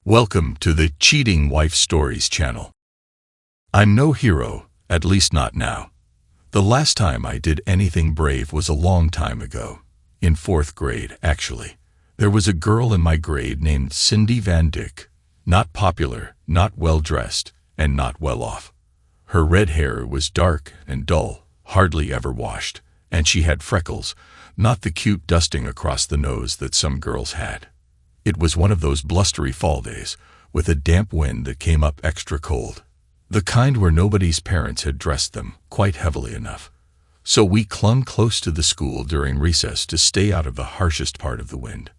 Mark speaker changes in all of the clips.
Speaker 1: Welcome to the Cheating Wife Stories channel. I'm no hero, at least not now. The last time I did anything brave was a long time ago. In 4th grade, actually. There was a girl in my grade named Cindy Van Dyck. Not popular, not well-dressed, and not well-off. Her red hair was dark and dull, hardly ever washed, and she had freckles, not the cute dusting across the nose that some girls had. It was one of those blustery fall days, with a damp wind that came up extra cold. The kind where nobody's parents had dressed them quite heavily enough. So we clung close to the school during recess to stay out of the harshest part of the wind.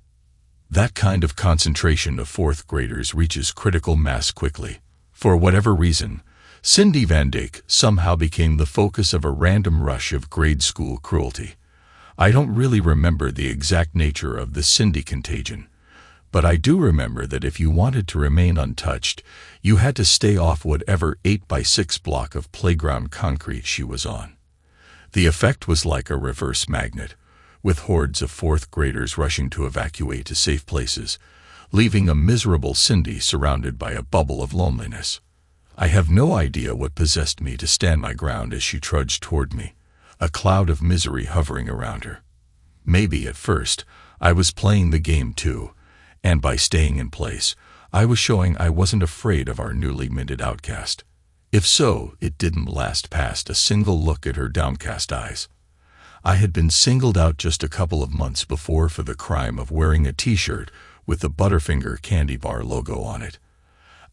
Speaker 1: That kind of concentration of 4th graders reaches critical mass quickly. For whatever reason, Cindy Van Dyck somehow became the focus of a random rush of grade school cruelty. I don't really remember the exact nature of the Cindy contagion, but I do remember that if you wanted to remain untouched, you had to stay off whatever 8x6 block of playground concrete she was on. The effect was like a reverse magnet, with hordes of 4th graders rushing to evacuate to safe places, leaving a miserable Cindy surrounded by a bubble of loneliness. I have no idea what possessed me to stand my ground as she trudged toward me, a cloud of misery hovering around her. Maybe at first, I was playing the game too, and by staying in place, I was showing I wasn't afraid of our newly minted outcast. If so, it didn't last past a single look at her downcast eyes. I had been singled out just a couple of months before for the crime of wearing a t-shirt with the Butterfinger candy bar logo on it.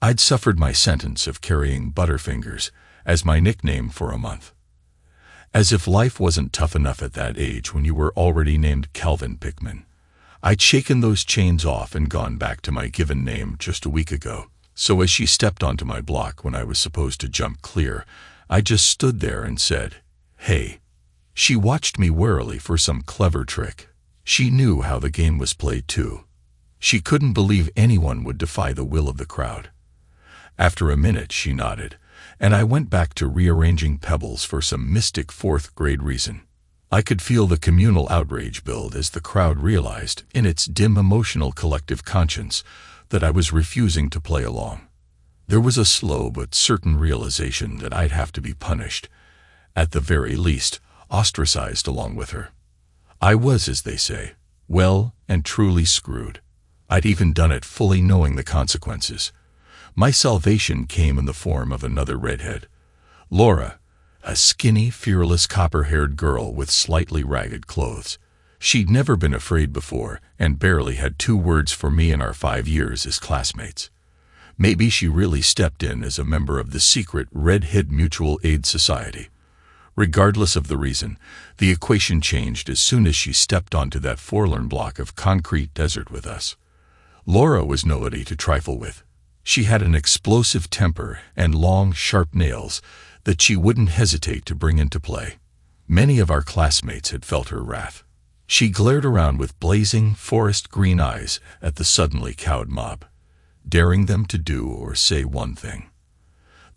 Speaker 1: I'd suffered my sentence of carrying Butterfingers as my nickname for a month. As if life wasn't tough enough at that age when you were already named Calvin Pickman. I'd shaken those chains off and gone back to my given name just a week ago. So as she stepped onto my block when I was supposed to jump clear, I just stood there and said, "Hey." She watched me warily for some clever trick. She knew how the game was played too. She couldn't believe anyone would defy the will of the crowd. After a minute, she nodded, and I went back to rearranging pebbles for some mystic 4th grade reason. I could feel the communal outrage build as the crowd realized, in its dim emotional collective conscience, that I was refusing to play along. There was a slow but certain realization that I'd have to be punished, at the very least, ostracized along with her. I was, as they say, well and truly screwed. I'd even done it fully knowing the consequences. My salvation came in the form of another redhead, Laura, a skinny, fearless, copper-haired girl with slightly ragged clothes. She'd never been afraid before and barely had 2 words for me in our 5 years as classmates. Maybe she really stepped in as a member of the secret Red-Head Mutual Aid Society. Regardless of the reason, the equation changed as soon as she stepped onto that forlorn block of concrete desert with us. Laura was nobody to trifle with. She had an explosive temper and long, sharp nails that she wouldn't hesitate to bring into play. Many of our classmates had felt her wrath. She glared around with blazing, forest green eyes at the suddenly cowed mob, daring them to do or say one thing.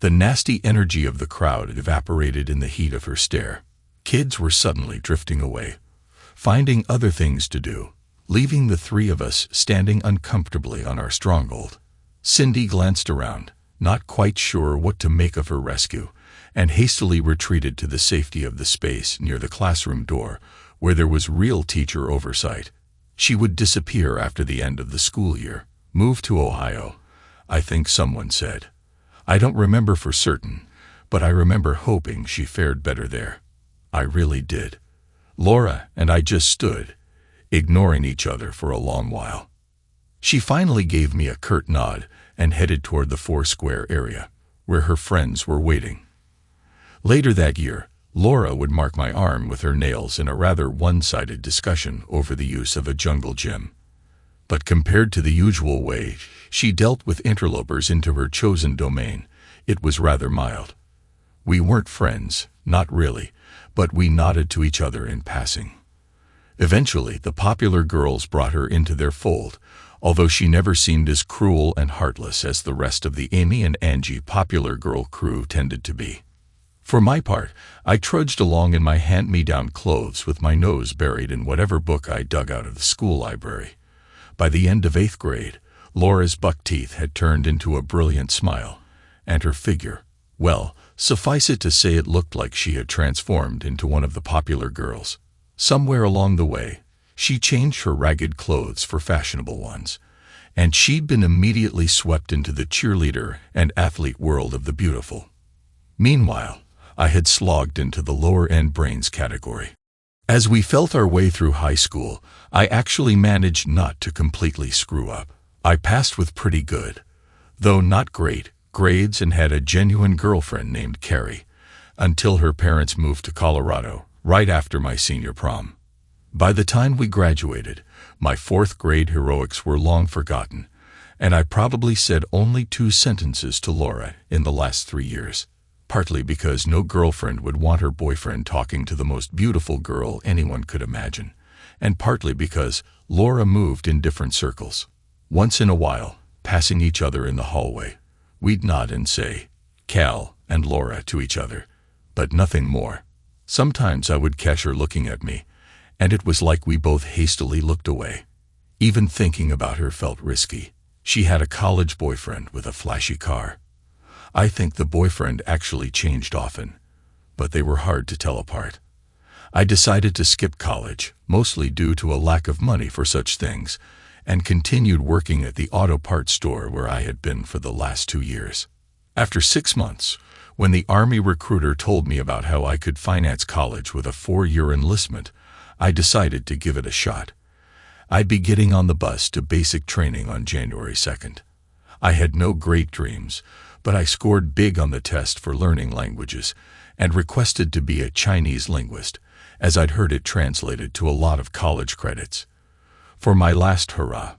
Speaker 1: The nasty energy of the crowd evaporated in the heat of her stare. Kids were suddenly drifting away, finding other things to do, leaving the 3 of us standing uncomfortably on our stronghold. Cindy glanced around, not quite sure what to make of her rescue, and hastily retreated to the safety of the space near the classroom door, where there was real teacher oversight. She would disappear after the end of the school year. Move to Ohio, I think someone said. I don't remember for certain, but I remember hoping she fared better there. I really did. Laura and I just stood, ignoring each other for a long while. She finally gave me a curt nod and headed toward the 4-square area, where her friends were waiting. Later that year, Laura would mark my arm with her nails in a rather one-sided discussion over the use of a jungle gym. But compared to the usual way she dealt with interlopers into her chosen domain, it was rather mild. We weren't friends, not really, but we nodded to each other in passing. Eventually, the popular girls brought her into their fold, although she never seemed as cruel and heartless as the rest of the Amy and Angie popular girl crew tended to be. For my part, I trudged along in my hand-me-down clothes with my nose buried in whatever book I dug out of the school library. By the end of 8th grade, Laura's buck teeth had turned into a brilliant smile, and her figure, well, suffice it to say it looked like she had transformed into one of the popular girls. Somewhere along the way, she changed her ragged clothes for fashionable ones, and she'd been immediately swept into the cheerleader and athlete world of the beautiful. Meanwhile, I had slogged into the lower-end brains category. As we felt our way through high school, I actually managed not to completely screw up. I passed with pretty good, though not great, grades and had a genuine girlfriend named Carrie, until her parents moved to Colorado, right after my senior prom. By the time we graduated, my fourth-grade heroics were long forgotten, and I probably said only 2 sentences to Laura in the last 3 years, partly because no girlfriend would want her boyfriend talking to the most beautiful girl anyone could imagine, and partly because Laura moved in different circles. Once in a while, passing each other in the hallway, we'd nod and say, "Cal" and Laura to each other, but nothing more. Sometimes I would catch her looking at me, and it was like we both hastily looked away. Even thinking about her felt risky. She had a college boyfriend with a flashy car. I think the boyfriend actually changed often, but they were hard to tell apart. I decided to skip college, mostly due to a lack of money for such things, and continued working at the auto parts store where I had been for the last 2 years. After 6 months, when the Army recruiter told me about how I could finance college with a 4-year enlistment, I decided to give it a shot. I'd be getting on the bus to basic training on January 2nd. I had no great dreams, but I scored big on the test for learning languages and requested to be a Chinese linguist, as I'd heard it translated to a lot of college credits. For my last hurrah,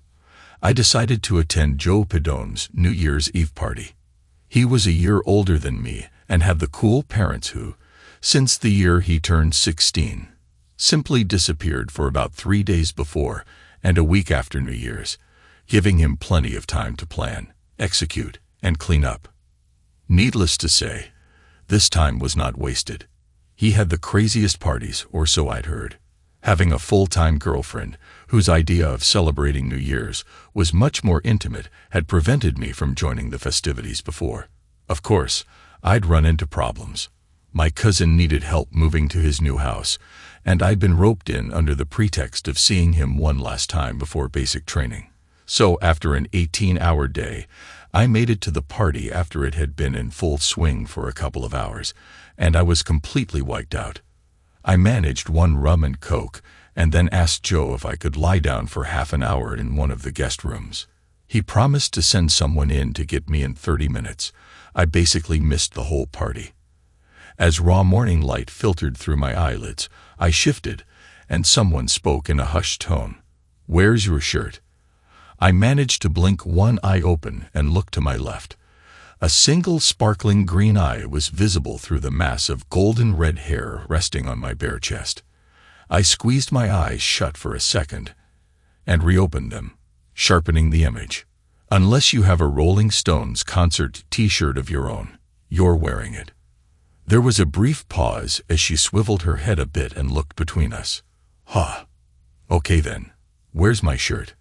Speaker 1: I decided to attend Joe Pedon's New Year's Eve party. He was a year older than me and had the cool parents who, since the year he turned 16, simply disappeared for about 3 days before and a week after New Year's, giving him plenty of time to plan, execute, and clean up. Needless to say, this time was not wasted. He had the craziest parties, or so I'd heard. Having a full-time girlfriend, whose idea of celebrating New Year's was much more intimate, had prevented me from joining the festivities before. Of course, I'd run into problems. My cousin needed help moving to his new house, and I'd been roped in under the pretext of seeing him one last time before basic training. So after an 18-hour day, I made it to the party after it had been in full swing for a couple of hours, and I was completely wiped out. I managed 1 rum and coke, and then asked Joe if I could lie down for half an hour in one of the guest rooms. He promised to send someone in to get me in 30 minutes. I basically missed the whole party. As raw morning light filtered through my eyelids, I shifted, and someone spoke in a hushed tone. "Where's your shirt?" I managed to blink one eye open and look to my left. A single sparkling green eye was visible through the mass of golden red hair resting on my bare chest. I squeezed my eyes shut for a second and reopened them, sharpening the image. "Unless you have a Rolling Stones concert t-shirt of your own, you're wearing it." There was a brief pause as she swiveled her head a bit and looked between us. "Huh. Okay then. Where's my shirt?"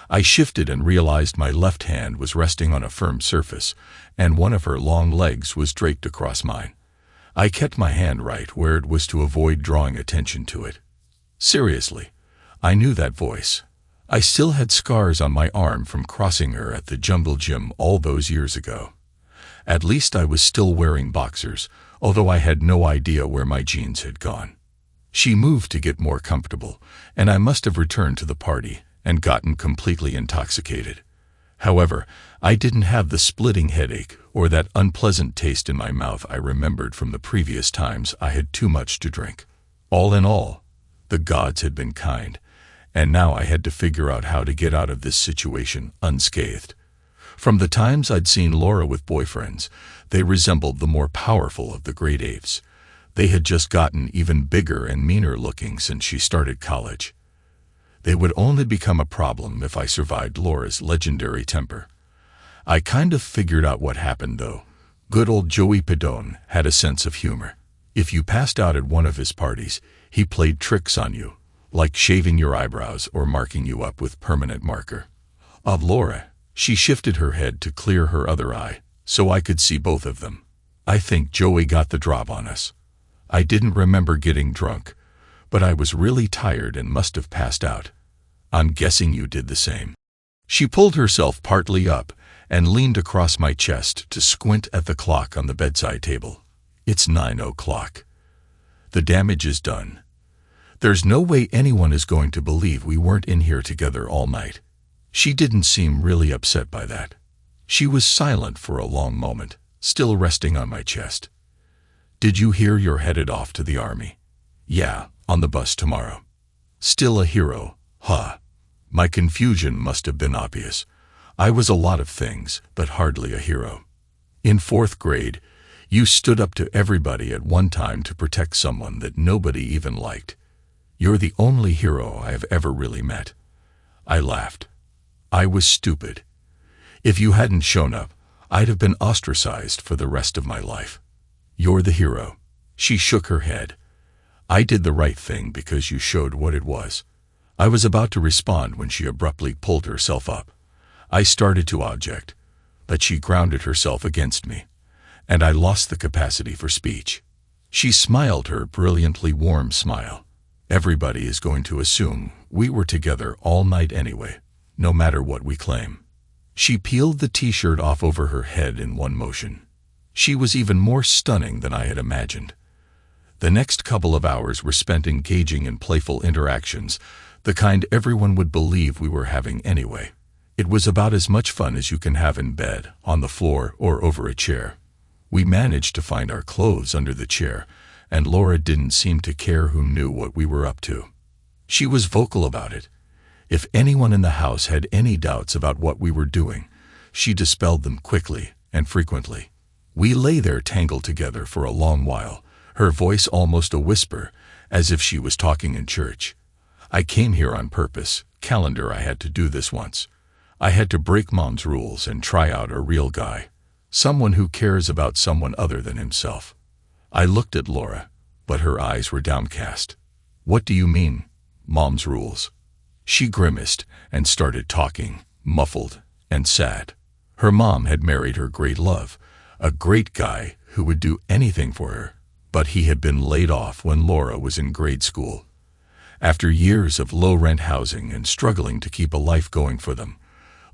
Speaker 1: I shifted and realized my left hand was resting on a firm surface, and one of her long legs was draped across mine. I kept my hand right where it was to avoid drawing attention to it. Seriously, I knew that voice. I still had scars on my arm from crossing her at the jungle gym all those years ago. At least I was still wearing boxers, although I had no idea where my jeans had gone. She moved to get more comfortable, and I must have returned to the party and gotten completely intoxicated. However, I didn't have the splitting headache or that unpleasant taste in my mouth I remembered from the previous times I had too much to drink. All in all, the gods had been kind, and now I had to figure out how to get out of this situation unscathed. From the times I'd seen Laura with boyfriends, they resembled the more powerful of the great apes. They had just gotten even bigger and meaner looking since she started college. They would only become a problem if I survived Laura's legendary temper. I kind of figured out what happened, though. Good old Joey Pedon had a sense of humor. If you passed out at one of his parties, he played tricks on you, like shaving your eyebrows or marking you up with permanent marker. Of Laura, She shifted her head to clear her other eye, so I could see both of them. I think Joey got the drop on us. I didn't remember getting drunk, but I was really tired and must have passed out. I'm guessing you did the same. She pulled herself partly up and leaned across my chest to squint at the clock on the bedside table. It's 9 o'clock. The damage is done. There's no way anyone is going to believe we weren't in here together all night. She didn't seem really upset by that. She was silent for a long moment, still resting on my chest. Did you hear you're headed off to the army? Yeah, on the bus tomorrow. Still a hero, huh? My confusion must have been obvious. I was a lot of things, but hardly a hero. In 4th grade, you stood up to everybody at one time to protect someone that nobody even liked. You're the only hero I have ever really met. I laughed. I was stupid. If you hadn't shown up, I'd have been ostracized for the rest of my life. You're the hero. She shook her head. I did the right thing because you showed what it was. I was about to respond when she abruptly pulled herself up. I started to object, but she grounded herself against me, and I lost the capacity for speech. She smiled her brilliantly warm smile. Everybody is going to assume we were together all night anyway, no matter what we claim. She peeled the t-shirt off over her head in one motion. She was even more stunning than I had imagined. The next couple of hours were spent engaging in playful interactions, the kind everyone would believe we were having anyway. It was about as much fun as you can have in bed, on the floor, or over a chair. We managed to find our clothes under the chair, and Laura didn't seem to care who knew what we were up to. She was vocal about it. If anyone in the house had any doubts about what we were doing, she dispelled them quickly and frequently. We lay there tangled together for a long while, her voice almost a whisper, as if she was talking in church. I came here on purpose. Calendar, I had to do this once. I had to break Mom's rules and try out a real guy. Someone who cares about someone other than himself. I looked at Laura, but her eyes were downcast. What do you mean, Mom's rules? She grimaced and started talking, muffled and sad. Her mom had married her great love, a great guy who would do anything for her, but he had been laid off when Laura was in grade school. After years of low-rent housing and struggling to keep a life going for them,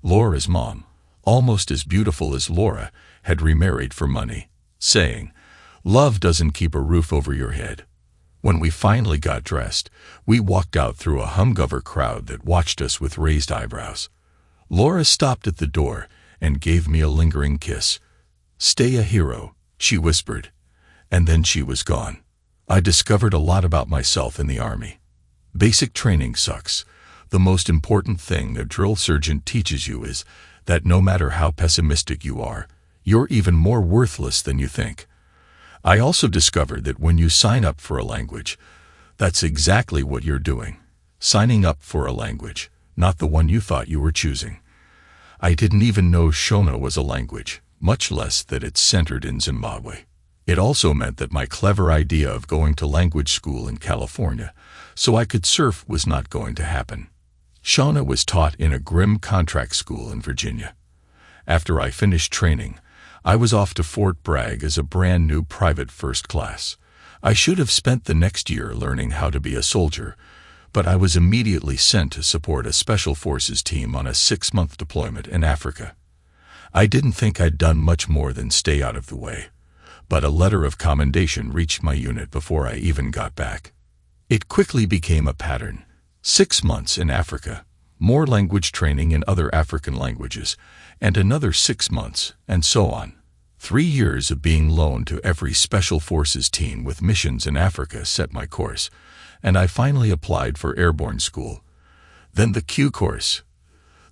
Speaker 1: Laura's mom, almost as beautiful as Laura, had remarried for money, saying, "Love doesn't keep a roof over your head." When we finally got dressed, we walked out through a humgover crowd that watched us with raised eyebrows. Laura stopped at the door and gave me a lingering kiss. "Stay a hero," she whispered, and then she was gone. I discovered a lot about myself in the army. Basic training sucks. The most important thing a drill sergeant teaches you is that no matter how pessimistic you are, you're even more worthless than you think. I also discovered that when you sign up for a language, that's exactly what you're doing. Signing up for a language, not the one you thought you were choosing. I didn't even know Shona was a language, much less that it's centered in Zimbabwe. It also meant that my clever idea of going to language school in California so I could surf was not going to happen. Shona was taught in a grim contract school in Virginia. After I finished training, I was off to Fort Bragg as a brand new private first class. I should have spent the next year learning how to be a soldier, but I was immediately sent to support a special forces team on a 6-month deployment in Africa. I didn't think I'd done much more than stay out of the way, but a letter of commendation reached my unit before I even got back. It quickly became a pattern. 6 months in Africa, more language training in other African languages, and another 6 months, and so on. 3 years of being loaned to every Special Forces team with missions in Africa set my course, and I finally applied for airborne school. Then the Q course,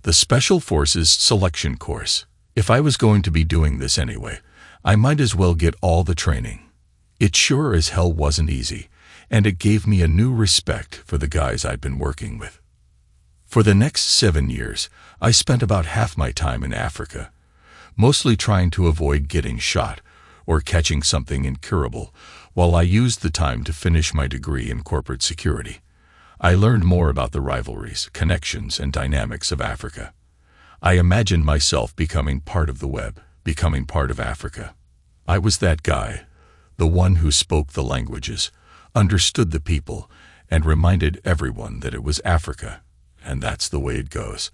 Speaker 1: the Special Forces Selection Course. If I was going to be doing this anyway, I might as well get all the training. It sure as hell wasn't easy, and it gave me a new respect for the guys I'd been working with. For the next 7 years, I spent about half my time in Africa, mostly trying to avoid getting shot or catching something incurable, while I used the time to finish my degree in corporate security. I learned more about the rivalries, connections, and dynamics of Africa. I imagined myself becoming part of the web, becoming part of Africa. I was that guy, the one who spoke the languages, understood the people, and reminded everyone that it was Africa, and that's the way it goes.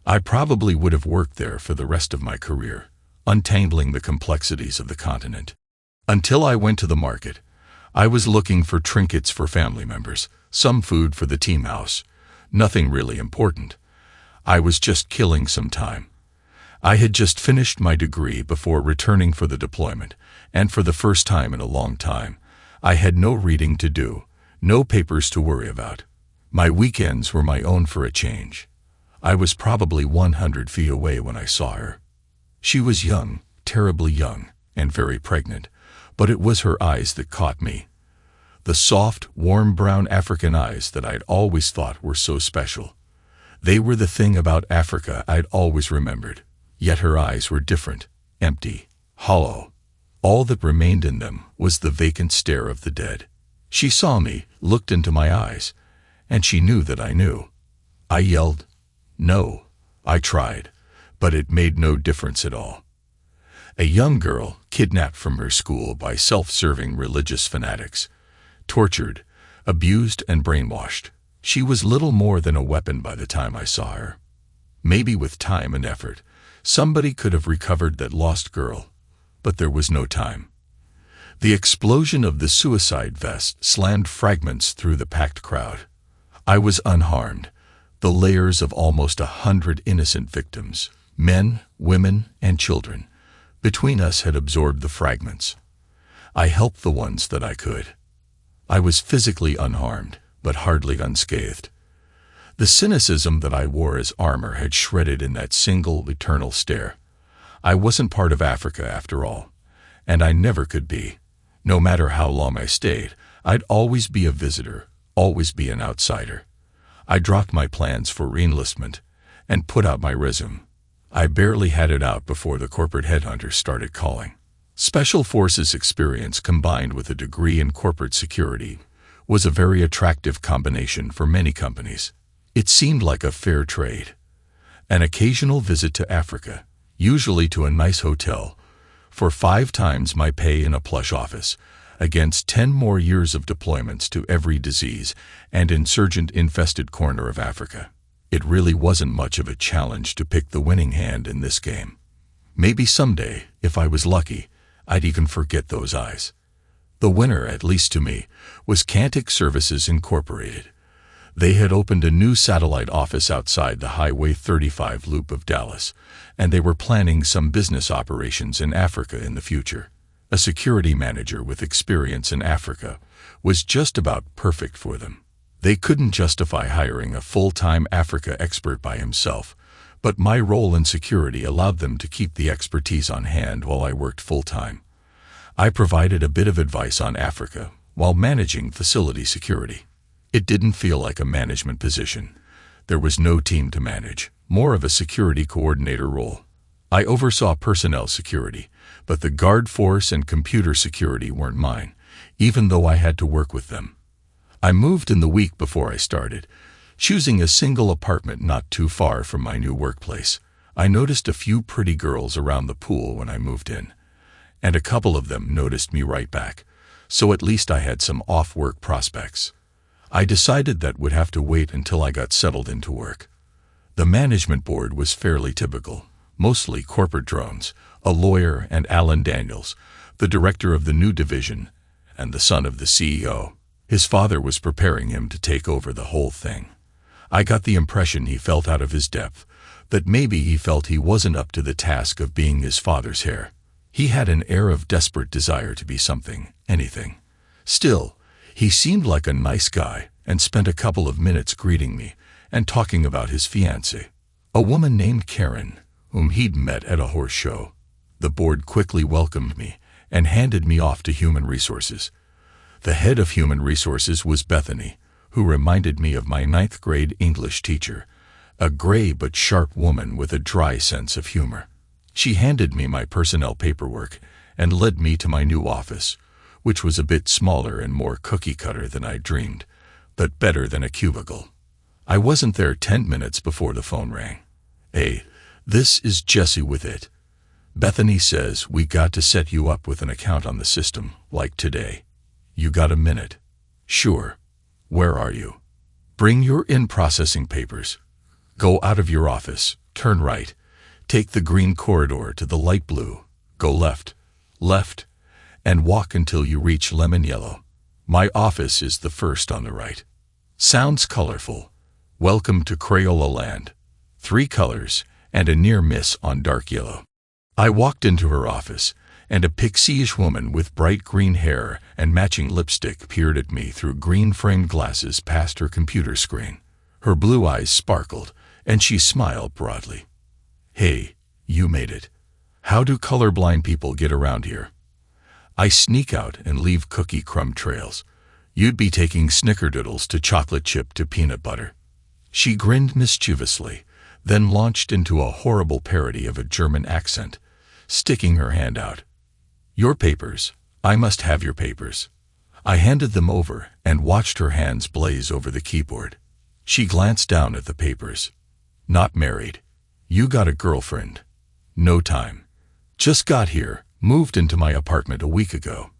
Speaker 1: I probably would have worked there for the rest of my career, untangling the complexities of the continent. Until I went to the market, I was looking for trinkets for family members, some food for the team house. Nothing really important. I was just killing some time. I had just finished my degree before returning for the deployment, and for the first time in a long time, I had no reading to do, no papers to worry about. My weekends were my own for a change. I was probably 100 feet away when I saw her. She was young, terribly young, and very pregnant, but it was her eyes that caught me. The soft, warm brown African eyes that I'd always thought were so special. They were the thing about Africa I'd always remembered, yet her eyes were different, empty, hollow. All that remained in them was the vacant stare of the dead. She saw me, looked into my eyes, and she knew that I knew. I yelled, "No." I tried, but it made no difference at all. A young girl kidnapped from her school by self-serving religious fanatics, tortured, abused, and brainwashed. She was little more than a weapon by the time I saw her. Maybe with time and effort, somebody could have recovered that lost girl, but there was no time. The explosion of the suicide vest slammed fragments through the packed crowd. I was unharmed. The layers of almost 100 innocent victims, men, women, and children, between us had absorbed the fragments. I helped the ones that I could. I was physically unharmed, but hardly unscathed. The cynicism that I wore as armor had shredded in that single, eternal stare. I wasn't part of Africa after all, and I never could be. No matter how long I stayed, I'd always be a visitor, always be an outsider. I dropped my plans for reenlistment and put out my resume. I barely had it out before the corporate headhunters started calling. Special Forces experience combined with a degree in corporate security was a very attractive combination for many companies. It seemed like a fair trade. An occasional visit to Africa, usually to a nice hotel, for 5 times my pay in a plush office, against 10 more years of deployments to every disease and insurgent-infested corner of Africa. It really wasn't much of a challenge to pick the winning hand in this game. Maybe someday, if I was lucky, I'd even forget those eyes. The winner, at least to me, was Cantic Services Incorporated. They had opened a new satellite office outside the Highway 35 loop of Dallas, and they were planning some business operations in Africa in the future. A security manager with experience in Africa was just about perfect for them. They couldn't justify hiring a full-time Africa expert by himself, but my role in security allowed them to keep the expertise on hand while I worked full-time. I provided a bit of advice on Africa while managing facility security. It didn't feel like a management position. There was no team to manage, more of a security coordinator role. I oversaw personnel security, but the guard force and computer security weren't mine, even though I had to work with them. I moved in the week before I started, choosing a single apartment not too far from my new workplace. I noticed a few pretty girls around the pool when I moved in, and a couple of them noticed me right back, so at least I had some off-work prospects. I decided that would have to wait until I got settled into work. The management board was fairly typical, mostly corporate drones, a lawyer and Alan Daniels, the director of the new division, and the son of the CEO. His father was preparing him to take over the whole thing. I got the impression he felt out of his depth, that maybe he felt he wasn't up to the task of being his father's heir. He had an air of desperate desire to be something, anything. Still, he seemed like a nice guy and spent a couple of minutes greeting me and talking about his fiancée, a woman named Karen, whom he'd met at a horse show. The board quickly welcomed me and handed me off to Human Resources. The head of Human Resources was Bethany, who reminded me of my 9th grade English teacher, a gray but sharp woman with a dry sense of humor. She handed me my personnel paperwork and led me to my new office, which was a bit smaller and more cookie-cutter than I dreamed, but better than a cubicle. I wasn't there 10 minutes before the phone rang. "Hey, This is Jesse with it. Bethany says we got to set you up with an account on the system, like today. You got a minute? Sure. Where are you? Bring your in-processing papers. Go out of your office, turn right, take the green corridor to the light blue, go left, and walk until you reach lemon yellow. My office is the first on the right. Sounds colorful. Welcome to Crayola land. 3 colors and a near miss on dark yellow. I walked into her office, and a pixie-ish woman with bright green hair and matching lipstick peered at me through green-framed glasses past her computer screen. Her blue eyes sparkled, and she smiled broadly. Hey, you made it. How do colorblind people get around here? I sneak out and leave cookie crumb trails. You'd be taking snickerdoodles to chocolate chip to peanut butter. She grinned mischievously, then launched into a horrible parody of a German accent, sticking her hand out. Your papers. I must have your papers. I handed them over and watched her hands blaze over the keyboard. She glanced down at the papers. Not married. You got a girlfriend. No time. Just got here, moved into my apartment a week ago.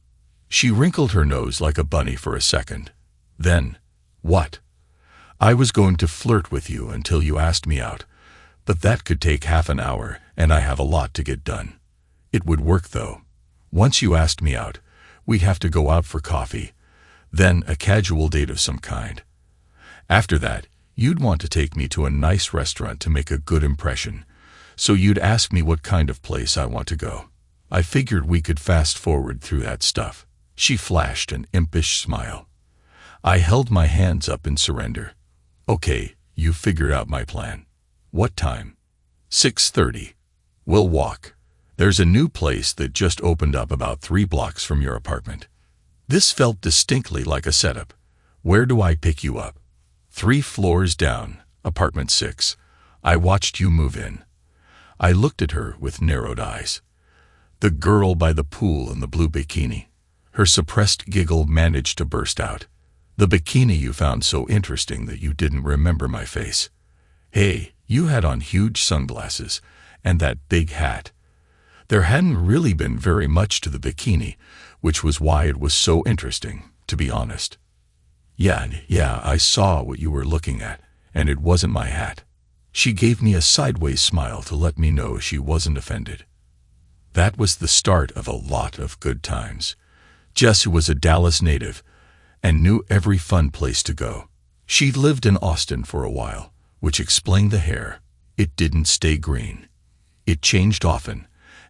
Speaker 1: She wrinkled her nose like a bunny for a second. Then, what? I was going to flirt with you until you asked me out, but that could take half an hour and I have a lot to get done. It would work though. Once you asked me out, we'd have to go out for coffee, then a casual date of some kind. After that, you'd want to take me to a nice restaurant to make a good impression, so you'd ask me what kind of place I want to go. I figured we could fast forward through that stuff. She flashed an impish smile. I held my hands up in surrender. Okay, you figured out my plan. What time? 6:30. We'll walk. There's a new place that just opened up about 3 blocks from your apartment. This felt distinctly like a setup. Where do I pick you up? 3 floors down, apartment 6. I watched you move in. I looked at her with narrowed eyes. The girl by the pool in the blue bikini. Her suppressed giggle managed to burst out. The bikini you found so interesting that you didn't remember my face. Hey, you had on huge sunglasses and that big hat. There hadn't really been very much to the bikini, which was why it was so interesting, to be honest. Yeah, I saw what you were looking at, and it wasn't my hat. She gave me a sideways smile to let me know she wasn't offended. That was the start of a lot of good times. Jess was a Dallas native and knew every fun place to go. She'd lived in Austin for a while, which explained the hair. It didn't stay green. It changed often,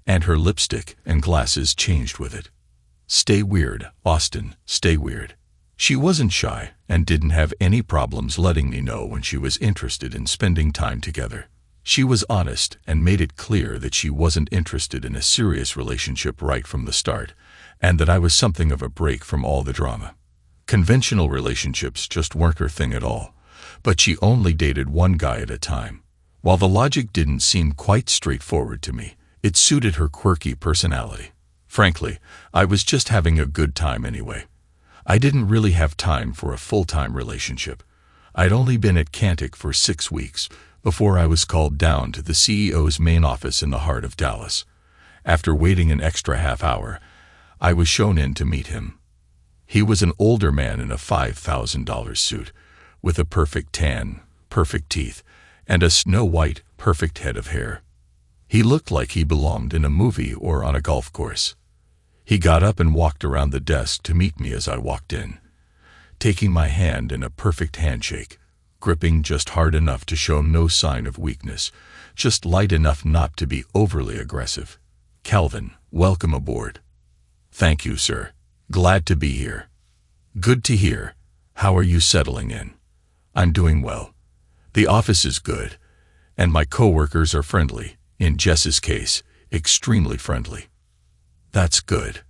Speaker 1: and her lipstick and glasses changed with it. Stay weird, Austin, stay weird. She wasn't shy and didn't have any problems letting me know when she was interested in spending time together. She was honest and made it clear that she wasn't interested in a serious relationship right from the start, and that I was something of a break from all the drama. Conventional relationships just weren't her thing at all, but she only dated one guy at a time. While the logic didn't seem quite straightforward to me, it suited her quirky personality. Frankly, I was just having a good time anyway. I didn't really have time for a full-time relationship. I'd only been at Cantic for 6 weeks before I was called down to the CEO's main office in the heart of Dallas. After waiting an extra half hour, I was shown in to meet him. He was an older man in a $5,000 suit, with a perfect tan, perfect teeth, and a snow-white, perfect head of hair. He looked like he belonged in a movie or on a golf course. He got up and walked around the desk to meet me as I walked in, taking my hand in a perfect handshake, gripping just hard enough to show no sign of weakness, just light enough not to be overly aggressive. Calvin, welcome aboard. Thank you, sir. Glad to be here. Good to hear. How are you settling in? I'm doing well. The office is good, and my coworkers are friendly. In Jess's case, extremely friendly. That's good.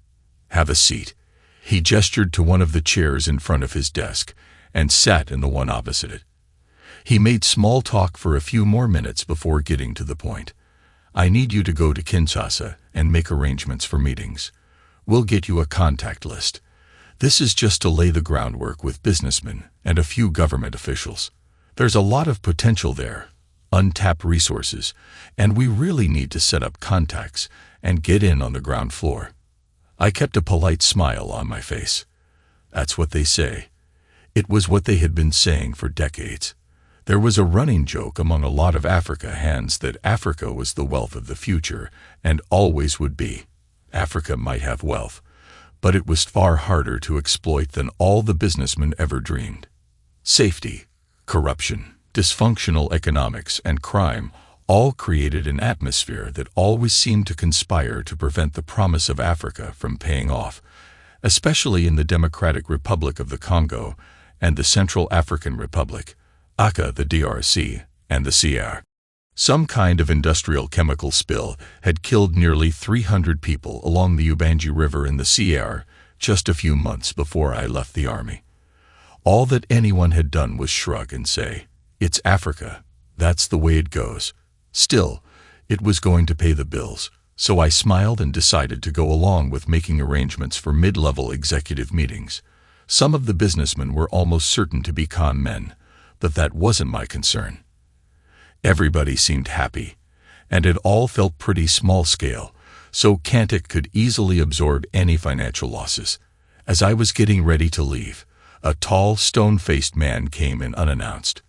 Speaker 1: Have a seat. He gestured to one of the chairs in front of his desk and sat in the one opposite it. He made small talk for a few more minutes before getting to the point. I need you to go to Kinshasa and make arrangements for meetings. We'll get you a contact list. This is just to lay the groundwork with businessmen and a few government officials. There's a lot of potential there. untapped resources, and we really need to set up contacts and get in on the ground floor. I kept a polite smile on my face. That's what they say. It was what they had been saying for decades. There was a running joke among a lot of Africa hands that Africa was the wealth of the future and always would be. Africa might have wealth, but it was far harder to exploit than all the businessmen ever dreamed. Safety, corruption, dysfunctional economics, and crime all created an atmosphere that always seemed to conspire to prevent the promise of Africa from paying off, especially in the Democratic Republic of the Congo and the Central African Republic, aka the DRC, and the CR. Some kind of industrial chemical spill had killed nearly 300 people along the Ubangi River in the CR just a few months before I left the army. All that anyone had done was shrug and say, "It's Africa. That's the way it goes." Still, it was going to pay the bills, so I smiled and decided to go along with making arrangements for mid-level executive meetings. Some of the businessmen were almost certain to be con men, but that wasn't my concern. Everybody seemed happy, and it all felt pretty small-scale, so Cantic could easily absorb any financial losses. As I was getting ready to leave, a tall, stone-faced man came in unannounced.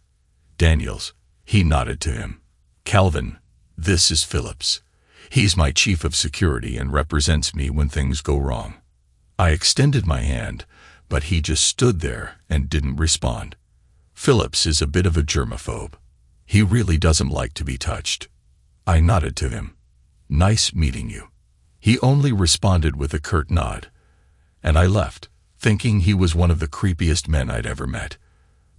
Speaker 1: "Daniels," he nodded to him. "Calvin, this is Phillips. He's my chief of security and represents me when things go wrong." I extended my hand, but he just stood there and didn't respond. Phillips is a bit of a germaphobe. He really doesn't like to be touched. I nodded to him. "Nice meeting you." He only responded with a curt nod, and I left, thinking he was one of the creepiest men I'd ever met.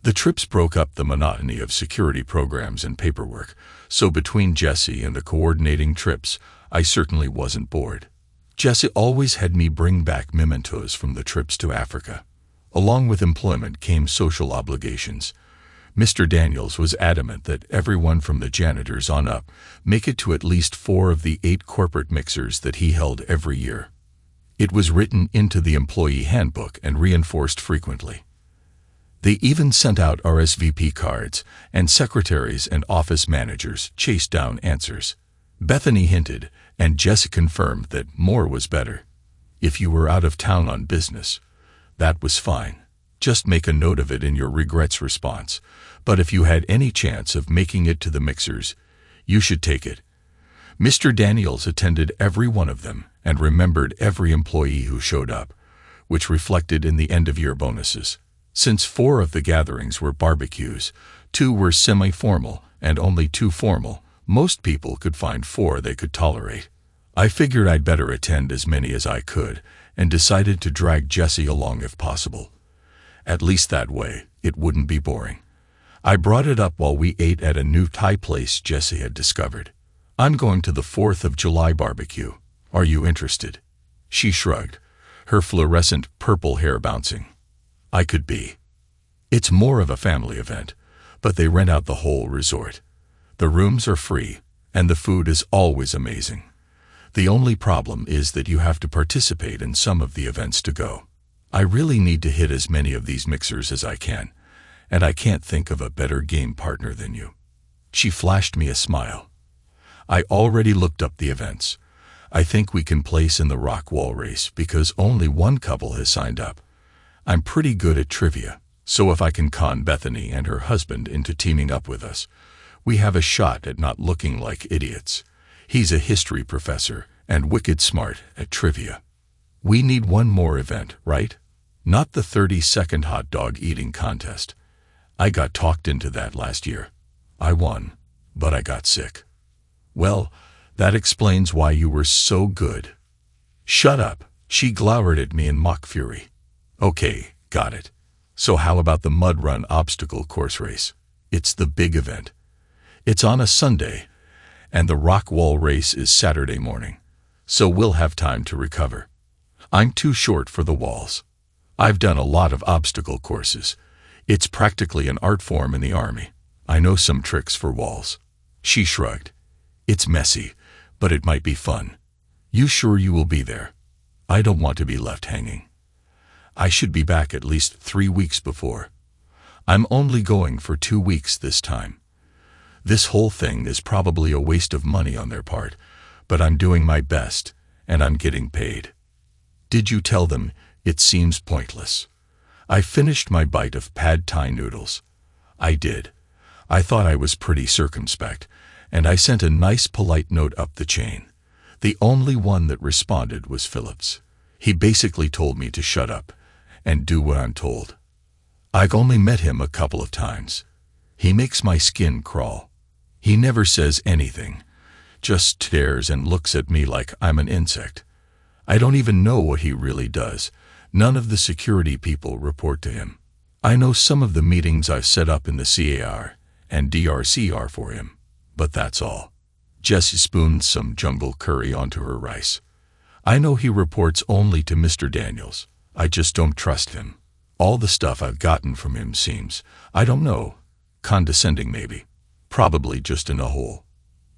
Speaker 1: The trips broke up the monotony of security programs and paperwork, so between Jesse and the coordinating trips, I certainly wasn't bored. Jesse always had me bring back mementos from the trips to Africa. Along with employment came social obligations. Mr. Daniels was adamant that everyone from the janitors on up make it to at least 4 of the 8 corporate mixers that he held every year. It was written into the employee handbook and reinforced frequently. They even sent out RSVP cards, and secretaries and office managers chased down answers. Bethany hinted, and Jesse confirmed that more was better. If you were out of town on business, that was fine. Just make a note of it in your regrets response. But if you had any chance of making it to the mixers, you should take it. Mr. Daniels attended every one of them and remembered every employee who showed up, which reflected in the end-of-year bonuses. Since 4 of the gatherings were barbecues, 2 were semi-formal, and only 2 formal, most people could find 4 they could tolerate. I figured I'd better attend as many as I could, and decided to drag Jesse along if possible. At least that way, it wouldn't be boring. I brought it up while we ate at a new Thai place Jesse had discovered. "I'm going to the 4th of July barbecue. Are you interested?" She shrugged, her fluorescent purple hair bouncing. I could be. It's more of a family event, but they rent out the whole resort. The rooms are free, and the food is always amazing. The only problem is that you have to participate in some of the events to go. I really need to hit as many of these mixers as I can, and I can't think of a better game partner than you. She flashed me a smile. I already looked up the events. I think we can place in the rock wall race because only one couple has signed up. I'm pretty good at trivia, so if I can con Bethany and her husband into teaming up with us, we have a shot at not looking like idiots. He's a history professor and wicked smart at trivia. We need one more event, right? Not the 30-second hot dog eating contest. I got talked into that last year. I won, but I got sick. Well, that explains why you were so good. Shut up, she glowered at me in mock fury. Okay, got it. So how about the mud run obstacle course race? It's the big event. It's on a Sunday, and the rock wall race is Saturday morning, so we'll have time to recover. I'm too short for the walls. I've done a lot of obstacle courses. It's practically an art form in the army. I know some tricks for walls. She shrugged. It's messy, but it might be fun. You sure you will be there? I don't want to be left hanging. I should be back at least 3 weeks before. I'm only going for 2 weeks this time. This whole thing is probably a waste of money on their part, but I'm doing my best, and I'm getting paid. Did you tell them it seems pointless? I finished my bite of pad thai noodles. I did. I thought I was pretty circumspect, and I sent a nice polite note up the chain. The only one that responded was Phillips. He basically told me to shut up and do what I'm told. I've only met him a couple of times. He makes my skin crawl. He never says anything, just stares and looks at me like I'm an insect. I don't even know what he really does. None of the security people report to him. I know some of the meetings I've set up in the CAR and DRC are for him, but that's all. Jessie spooned some jungle curry onto her rice. I know he reports only to Mr. Daniels. I just don't trust him. All the stuff I've gotten from him seems, I don't know, condescending maybe. Probably just in a hole.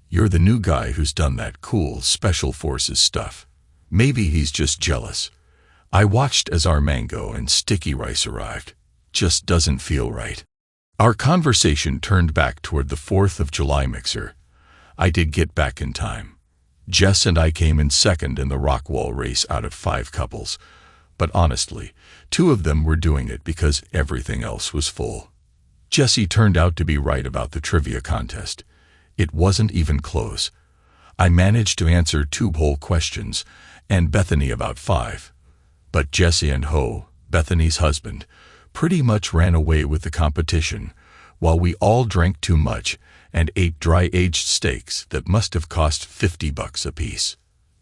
Speaker 1: You're the new guy who's done that cool special forces stuff. Maybe he's just jealous. I watched as our mango and sticky rice arrived. Just doesn't feel right. Our conversation turned back toward the 4th of July mixer. I did get back in time. Jess and I came in second in the rock wall race out of 5 couples. But honestly, 2 of them were doing it because everything else was full. Jessie turned out to be right about the trivia contest. It wasn't even close. I managed to answer 2 whole questions, and Bethany about 5. But Jessie and Ho, Bethany's husband, pretty much ran away with the competition, while we all drank too much and ate dry-aged steaks that must have cost $50 apiece.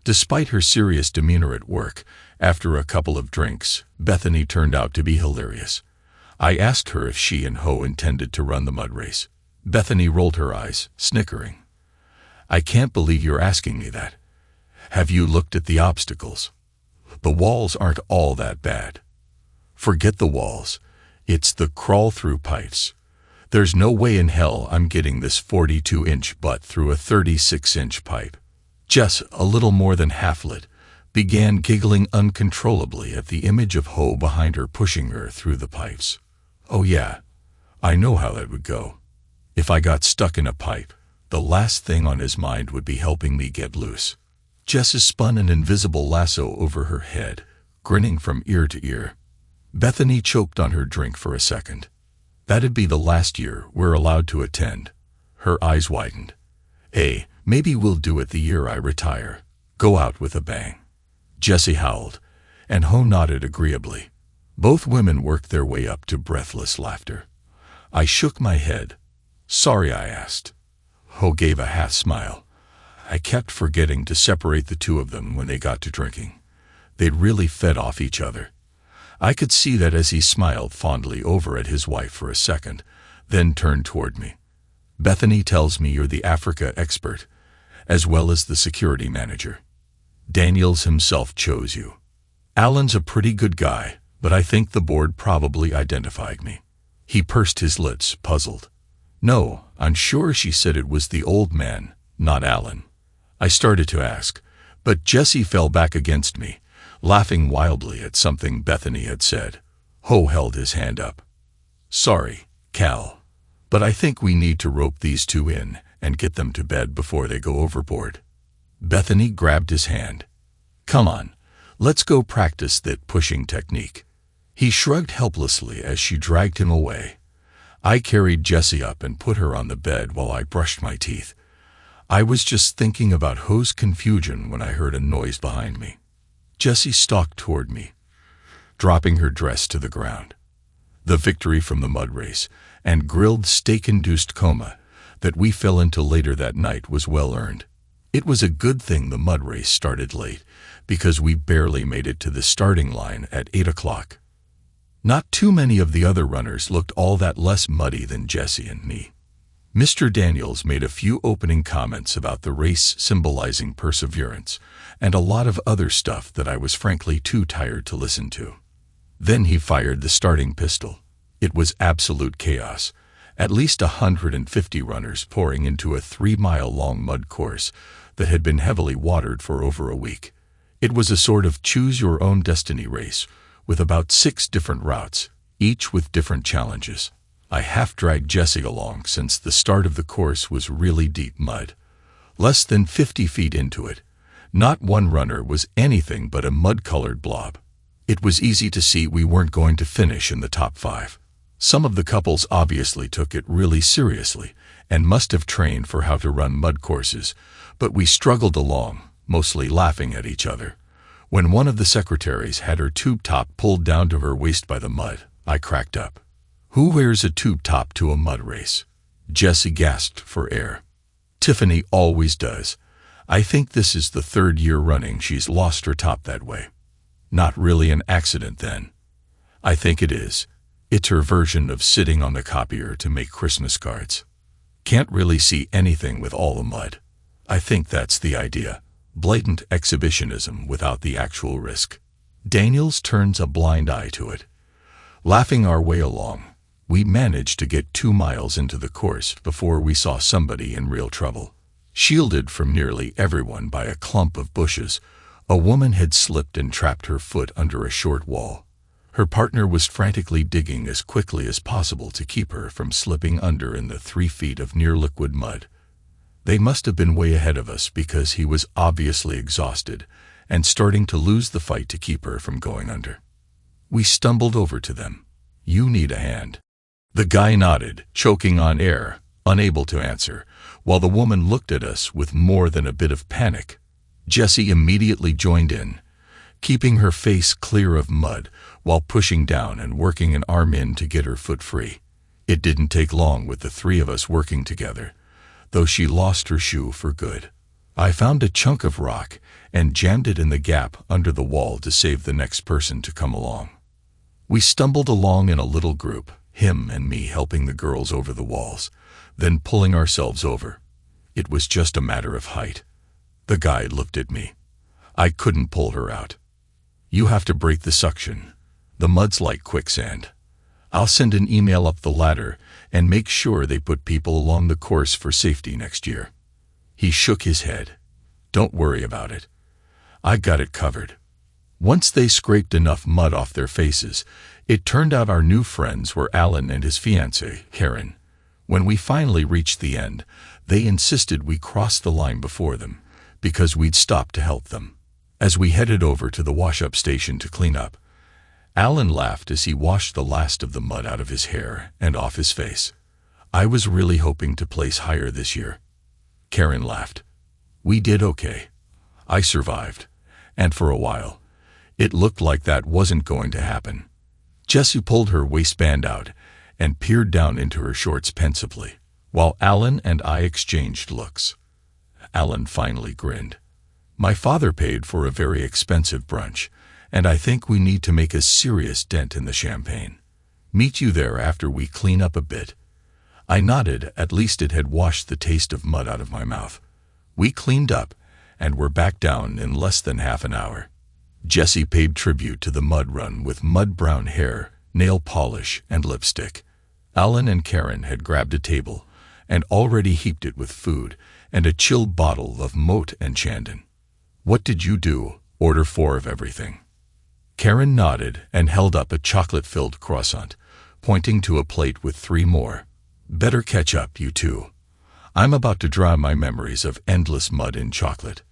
Speaker 1: Despite her serious demeanor at work, after a couple of drinks, Bethany turned out to be hilarious. I asked her if she and Ho intended to run the mud race. Bethany rolled her eyes, snickering. I can't believe you're asking me that. Have you looked at the obstacles? The walls aren't all that bad. Forget the walls. It's the crawl-through pipes. There's no way in hell I'm getting this 42-inch butt through a 36-inch pipe. Jess, a little more than half-lit, began giggling uncontrollably at the image of Ho behind her pushing her through the pipes. Oh yeah, I know how that would go. If I got stuck in a pipe, the last thing on his mind would be helping me get loose. Jess spun an invisible lasso over her head, grinning from ear to ear. Bethany choked on her drink for a second. That'd be the last year we're allowed to attend. Her eyes widened. Hey, maybe we'll do it the year I retire. Go out with a bang. Jessie howled, and Ho nodded agreeably. Both women worked their way up to breathless laughter. I shook my head. Sorry, I asked. Ho gave a half smile. I kept forgetting to separate the 2 of them when they got to drinking. They'd really fed off each other. I could see that as he smiled fondly over at his wife for a second, then turned toward me. Bethany tells me you're the Africa expert, as well as the security manager. Daniels himself chose you. Alan's a pretty good guy, but I think the board probably identified me. He pursed his lips, puzzled. No, I'm sure she said it was the old man, not Alan. I started to ask, but Jessie fell back against me, laughing wildly at something Bethany had said. Ho held his hand up. Sorry, Cal, but I think we need to rope these 2 in and get them to bed before they go overboard. Bethany grabbed his hand. Come on, let's go practice that pushing technique. He shrugged helplessly as she dragged him away. I carried Jessie up and put her on the bed while I brushed my teeth. I was just thinking about Ho's confusion when I heard a noise behind me. Jessie stalked toward me, dropping her dress to the ground. The victory from the mud race and grilled steak-induced coma that we fell into later that night was well earned. It was a good thing the mud race started late, because we barely made it to the starting line at 8 o'clock. Not too many of the other runners looked all that less muddy than Jessie and me. Mr. Daniels made a few opening comments about the race symbolizing perseverance, and a lot of other stuff that I was frankly too tired to listen to. Then he fired the starting pistol. It was absolute chaos. At least 150 runners pouring into a 3-mile-long mud course that had been heavily watered for over a week. It was a sort of choose-your-own-destiny race, with about 6 different routes, each with different challenges. I half-dragged Jessie along since the start of the course was really deep mud. Less than 50 feet into it, not one runner was anything but a mud-colored blob. It was easy to see we weren't going to finish in the top 5. Some of the couples obviously took it really seriously and must have trained for how to run mud courses, but we struggled along, mostly laughing at each other. When one of the secretaries had her tube top pulled down to her waist by the mud, I cracked up. Who wears a tube top to a mud race? Jessie gasped for air. Tiffany always does. I think this is the 3rd year running she's lost her top that way. Not really an accident then. I think it is. It's her version of sitting on the copier to make Christmas cards. Can't really see anything with all the mud. I think that's the idea. Blatant exhibitionism without the actual risk. Daniels turns a blind eye to it. Laughing our way along, we managed to get 2 miles into the course before we saw somebody in real trouble. Shielded from nearly everyone by a clump of bushes, a woman had slipped and trapped her foot under a short wall. Her partner was frantically digging as quickly as possible to keep her from slipping under in the 3 feet of near-liquid mud. They must have been way ahead of us because he was obviously exhausted and starting to lose the fight to keep her from going under. We stumbled over to them. "You need a hand." The guy nodded, choking on air, unable to answer, while the woman looked at us with more than a bit of panic. Jessie immediately joined in, keeping her face clear of mud while pushing down and working an arm in to get her foot free. It didn't take long with the 3 of us working together, though she lost her shoe for good. I found a chunk of rock and jammed it in the gap under the wall to save the next person to come along. We stumbled along in a little group, him and me helping the girls over the walls, then pulling ourselves over. It was just a matter of height. The guy looked at me. I couldn't pull her out. "You have to break the suction. The mud's like quicksand. I'll send an email up the ladder and make sure they put people along the course for safety next year." He shook his head. "Don't worry about it. I got it covered." Once they scraped enough mud off their faces, it turned out our new friends were Alan and his fiancée, Karen. When we finally reached the end, they insisted we cross the line before them, because we'd stopped to help them. As we headed over to the wash-up station to clean up, Alan laughed as he washed the last of the mud out of his hair and off his face. "I was really hoping to place higher this year." Karen laughed. "We did okay. I survived, and for a while, it looked like that wasn't going to happen." Jessie pulled her waistband out and peered down into her shorts pensively, while Alan and I exchanged looks. Alan finally grinned. "My father paid for a very expensive brunch, and I think we need to make a serious dent in the champagne. Meet you there after we clean up a bit." I nodded. At least it had washed the taste of mud out of my mouth. We cleaned up and were back down in less than half an hour. Jessie paid tribute to the mud run with mud-brown hair, nail polish, and lipstick. Alan and Karen had grabbed a table and already heaped it with food and a chilled bottle of Moët and Chandon. "What did you do? Order 4 of everything?" Karen nodded and held up a chocolate-filled croissant, pointing to a plate with 3 more. "Better catch up, you two. I'm about to drown my memories of endless mud in chocolate."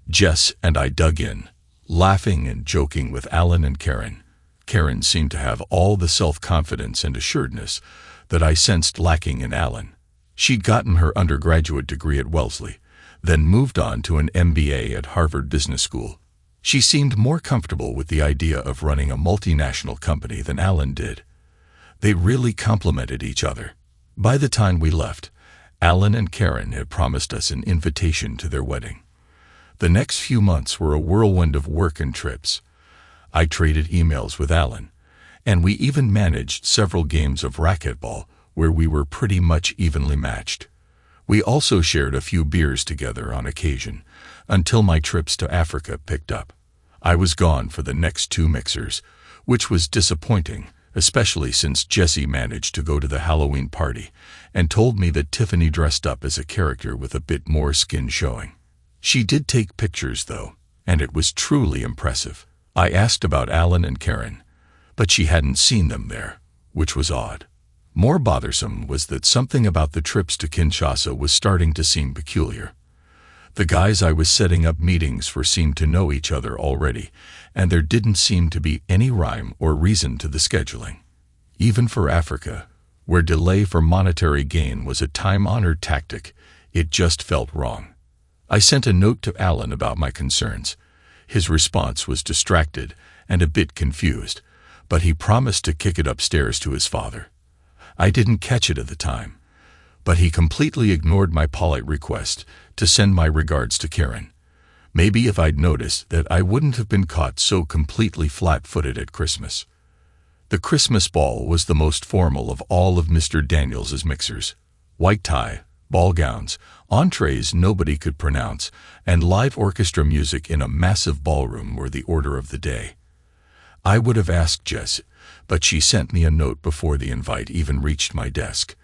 Speaker 1: Jess and I dug in, laughing and joking with Alan and Karen. Karen seemed to have all the self-confidence and assuredness that I sensed lacking in Alan. She'd gotten her undergraduate degree at Wellesley, then moved on to an MBA at Harvard Business School. She seemed more comfortable with the idea of running a multinational company than Alan did. They really complemented each other. By the time we left, Alan and Karen had promised us an invitation to their wedding. The next few months were a whirlwind of work and trips. I traded emails with Alan, and we even managed several games of racquetball where we were pretty much evenly matched. We also shared a few beers together on occasion, until my trips to Africa picked up. I was gone for the next 2 mixers, which was disappointing, especially since Jessie managed to go to the Halloween party and told me that Tiffany dressed up as a character with a bit more skin showing. She did take pictures, though, and it was truly impressive. I asked about Alan and Karen, but she hadn't seen them there, which was odd. More bothersome was that something about the trips to Kinshasa was starting to seem peculiar. The guys I was setting up meetings for seemed to know each other already, and there didn't seem to be any rhyme or reason to the scheduling. Even for Africa, where delay for monetary gain was a time-honored tactic, it just felt wrong. I sent a note to Alan about my concerns. His response was distracted and a bit confused, but he promised to kick it upstairs to his father. I didn't catch it at the time, but he completely ignored my polite request to send my regards to Karen. Maybe if I'd noticed that I wouldn't have been caught so completely flat-footed at Christmas. The Christmas ball was the most formal of all of Mr. Daniels's mixers. White tie, ball gowns, entrees nobody could pronounce, and live orchestra music in a massive ballroom were the order of the day. I would have asked Jess, but she sent me a note before the invite even reached my desk,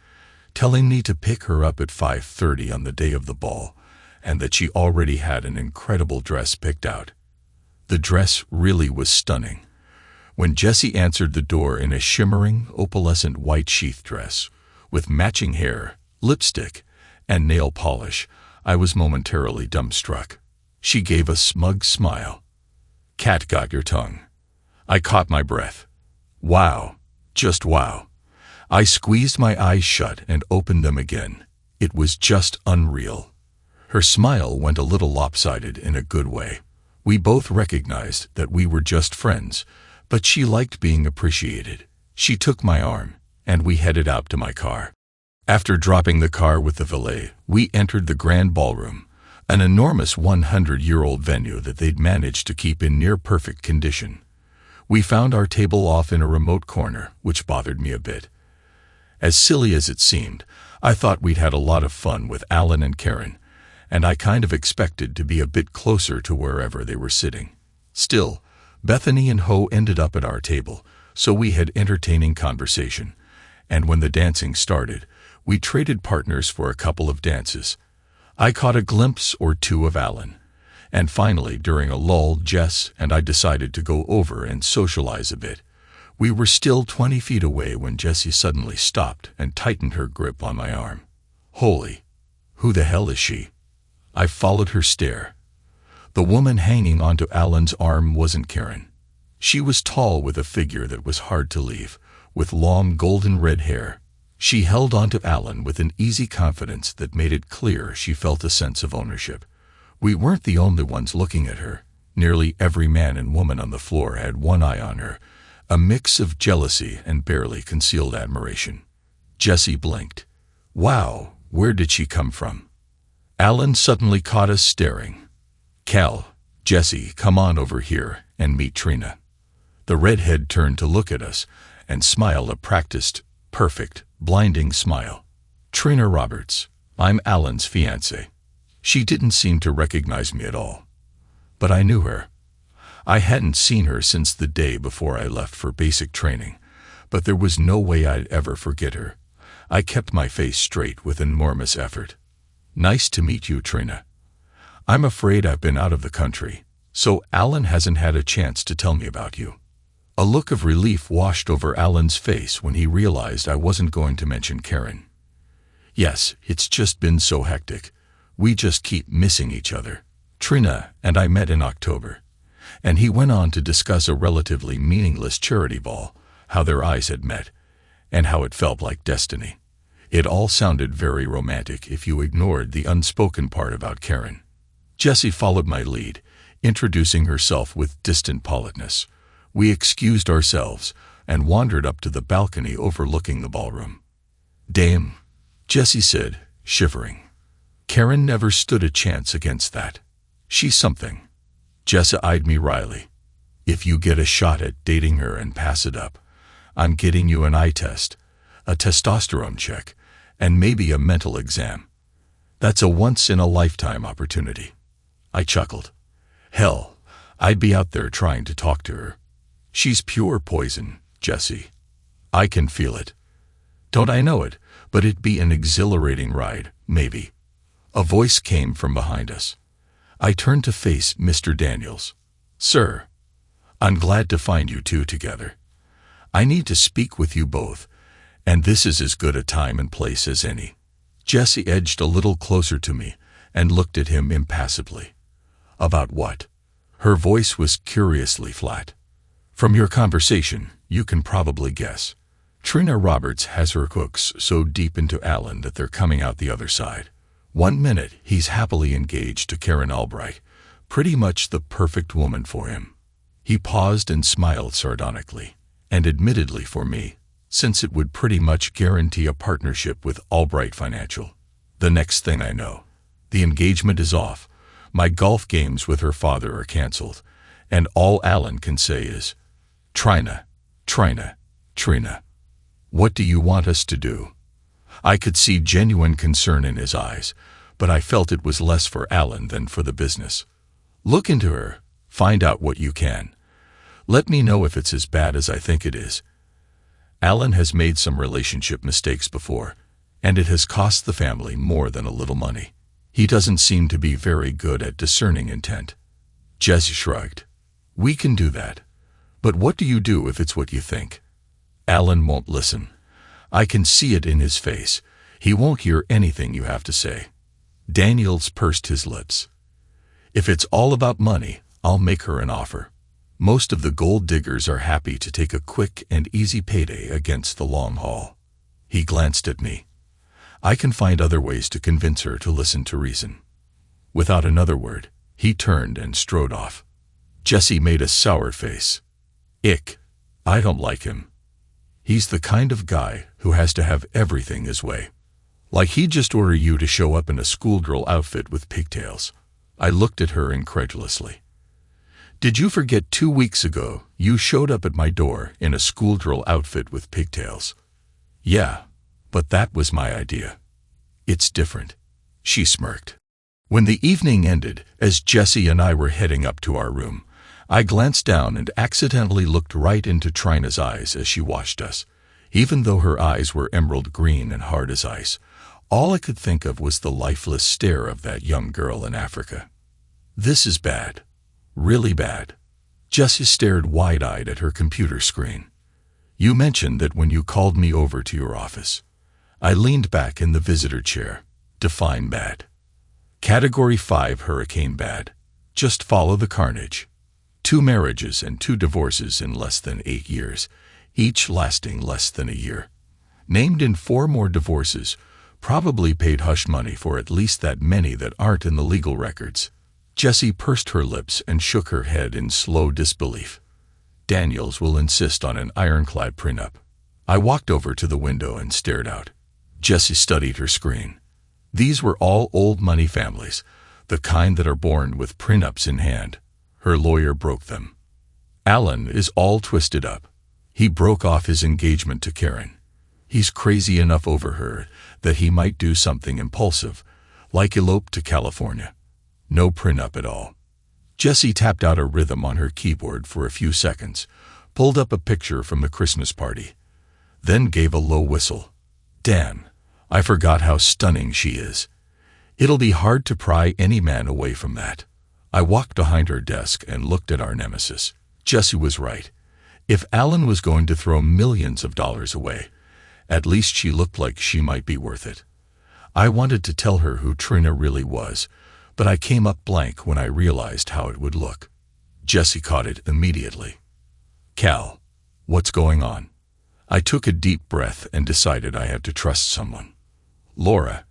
Speaker 1: telling me to pick her up at 5:30 on the day of the ball, and that she already had an incredible dress picked out. The dress really was stunning. When Jessie answered the door in a shimmering, opalescent white sheath dress, with matching hair, lipstick, and nail polish, I was momentarily dumbstruck. She gave a smug smile. "Cat got your tongue." I caught my breath. Wow, just wow. I squeezed my eyes shut and opened them again. It was just unreal. Her smile went a little lopsided in a good way. We both recognized that we were just friends, but she liked being appreciated. She took my arm, and we headed out to my car. After dropping the car with the valet, we entered the grand ballroom, an enormous 100-year-old venue that they'd managed to keep in near-perfect condition. We found our table off in a remote corner, which bothered me a bit. As silly as it seemed, I thought we'd had a lot of fun with Alan and Karen, and I kind of expected to be a bit closer to wherever they were sitting. Still, Bethany and Ho ended up at our table, so we had entertaining conversation, and when the dancing started, we traded partners for a couple of dances. I caught a glimpse or two of Alan, and finally, during a lull, Jess and I decided to go over and socialize a bit. We were still 20 feet away when Jessie suddenly stopped and tightened her grip on my arm. Holy, who the hell is she? I followed her stare. The woman hanging onto Alan's arm wasn't Karen. She was tall with a figure that was hard to leave, with long golden red hair. She held onto Alan with an easy confidence that made it clear she felt a sense of ownership. We weren't the only ones looking at her. Nearly every man and woman on the floor had one eye on her, a mix of jealousy and barely concealed admiration. Jessie blinked. Wow, where did she come from? Alan suddenly caught us staring. Cal, Jessie, come on over here and meet Trina. The redhead turned to look at us and smiled a practiced, perfect, blinding smile. Trina Roberts, I'm Alan's fiancée. She didn't seem to recognize me at all. But I knew her. I hadn't seen her since the day before I left for basic training, but there was no way I'd ever forget her. I kept my face straight with enormous effort. Nice to meet you, Trina. I'm afraid I've been out of the country, so Alan hasn't had a chance to tell me about you. A look of relief washed over Alan's face when he realized I wasn't going to mention Karen. Yes, it's just been so hectic. We just keep missing each other. Trina and I met in October, and he went on to discuss a relatively meaningless charity ball, how their eyes had met, and how it felt like destiny. It all sounded very romantic if you ignored the unspoken part about Karen. Jessie followed my lead, introducing herself with distant politeness. We excused ourselves and wandered up to the balcony overlooking the ballroom. Dame, Jessie said, shivering. Karen never stood a chance against that. She's something. Jessa eyed me wryly. If you get a shot at dating her and pass it up, I'm getting you an eye test, a testosterone check, and maybe a mental exam. That's a once-in-a-lifetime opportunity. I chuckled. Hell, I'd be out there trying to talk to her. She's pure poison, Jessie. I can feel it. Don't I know it, but it'd be an exhilarating ride, maybe. A voice came from behind us. I turned to face Mr. Daniels. Sir, I'm glad to find you two together. I need to speak with you both, And this is as good a time and place as any. Jessie edged a little closer to me and looked at him impassively. About what? Her voice was curiously flat. From your conversation, you can probably guess. Trina Roberts has her hooks so deep into Alan that they're coming out the other side. 1 minute, he's happily engaged to Karen Albright, pretty much the perfect woman for him. He paused and smiled sardonically, and admittedly for me, since it would pretty much guarantee a partnership with Albright Financial. The next thing I know, the engagement is off, my golf games with her father are canceled, and all Alan can say is, Trina, Trina, Trina. What do you want us to do? I could see genuine concern in his eyes, but I felt it was less for Alan than for the business. Look into her, find out what you can. Let me know if it's as bad as I think it is. Alan has made some relationship mistakes before, and it has cost the family more than a little money. He doesn't seem to be very good at discerning intent. Jessie shrugged. We can do that. But what do you do if it's what you think? Alan won't listen. I can see it in his face. He won't hear anything you have to say. Daniels pursed his lips. If it's all about money, I'll make her an offer. Most of the gold diggers are happy to take a quick and easy payday against the long haul. He glanced at me. I can find other ways to convince her to listen to reason. Without another word, he turned and strode off. Jessie made a sour face. Ick. I don't like him. He's the kind of guy who has to have everything his way. Like he'd just order you to show up in a schoolgirl outfit with pigtails. I looked at her incredulously. Did you forget 2 weeks ago you showed up at my door in a schoolgirl outfit with pigtails? Yeah, but that was my idea. It's different. She smirked. When the evening ended, as Jessie and I were heading up to our room, I glanced down and accidentally looked right into Trina's eyes as she watched us. Even though her eyes were emerald green and hard as ice, all I could think of was the lifeless stare of that young girl in Africa. This is bad. Really bad. Jessie stared wide-eyed at her computer screen. You mentioned that when you called me over to your office. I leaned back in the visitor chair. Define bad. Category 5 hurricane bad. Just follow the carnage. 2 marriages and 2 divorces in less than 8 years, each lasting less than a year. Named in 4 more divorces, probably paid hush money for at least that many that aren't in the legal records. Jessie pursed her lips and shook her head in slow disbelief. Daniels will insist on an ironclad prenup. I walked over to the window and stared out. Jessie studied her screen. These were all old money families, the kind that are born with prenups in hand. Her lawyer broke them. Alan is all twisted up. He broke off his engagement to Karen. He's crazy enough over her that he might do something impulsive, like elope to California. No prenup at all. Jessie tapped out a rhythm on her keyboard for a few seconds, pulled up a picture from the Christmas party, then gave a low whistle. Damn, I forgot how stunning she is. It'll be hard to pry any man away from that. I walked behind her desk and looked at our nemesis. Jessie was right. If Alan was going to throw millions of dollars away, at least she looked like she might be worth it. I wanted to tell her who Trina really was, but I came up blank when I realized how it would look. Jessie caught it immediately. Cal, what's going on? I took a deep breath and decided I had to trust someone. Laura.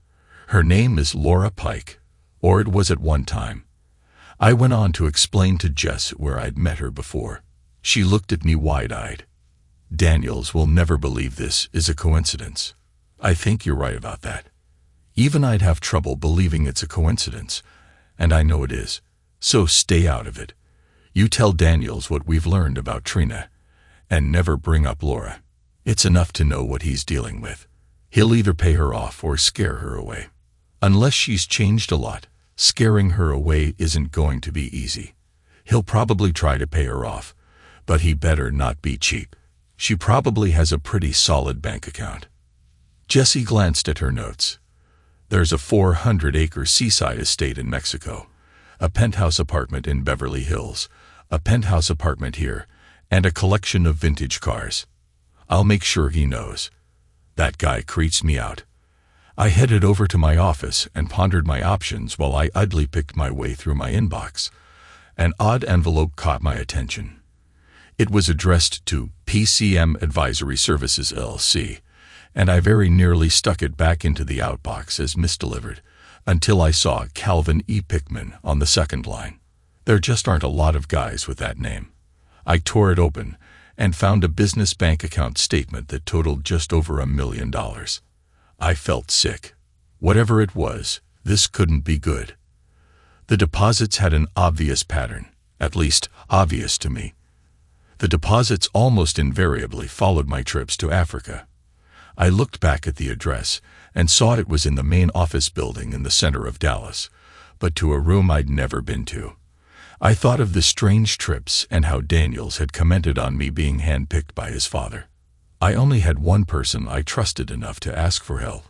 Speaker 1: Her name is Laura Pike, or it was at one time. I went on to explain to Jess where I'd met her before. She looked at me wide-eyed. Daniels will never believe this is a coincidence. I think you're right about that. Even I'd have trouble believing it's a coincidence, and I know it is. So stay out of it. You tell Daniels what we've learned about Trina, and never bring up Laura. It's enough to know what he's dealing with. He'll either pay her off or scare her away. Unless she's changed a lot, scaring her away isn't going to be easy. He'll probably try to pay her off, but he better not be cheap. She probably has a pretty solid bank account. Jessie glanced at her notes. There's a 400-acre seaside estate in Mexico, a penthouse apartment in Beverly Hills, a penthouse apartment here, and a collection of vintage cars. I'll make sure he knows. That guy creeps me out. I headed over to my office and pondered my options while I idly picked my way through my inbox. An odd envelope caught my attention. It was addressed to PCM Advisory Services LLC, and I very nearly stuck it back into the outbox as misdelivered, until I saw Calvin E. Pickman on the second line. There just aren't a lot of guys with that name. I tore it open and found a business bank account statement that totaled just over $1 million. I felt sick. Whatever it was, this couldn't be good. The deposits had an obvious pattern, at least obvious to me. The deposits almost invariably followed my trips to Africa. I looked back at the address and saw it was in the main office building in the center of Dallas, but to a room I'd never been to. I thought of the strange trips and how Daniels had commented on me being handpicked by his father. I only had one person I trusted enough to ask for help.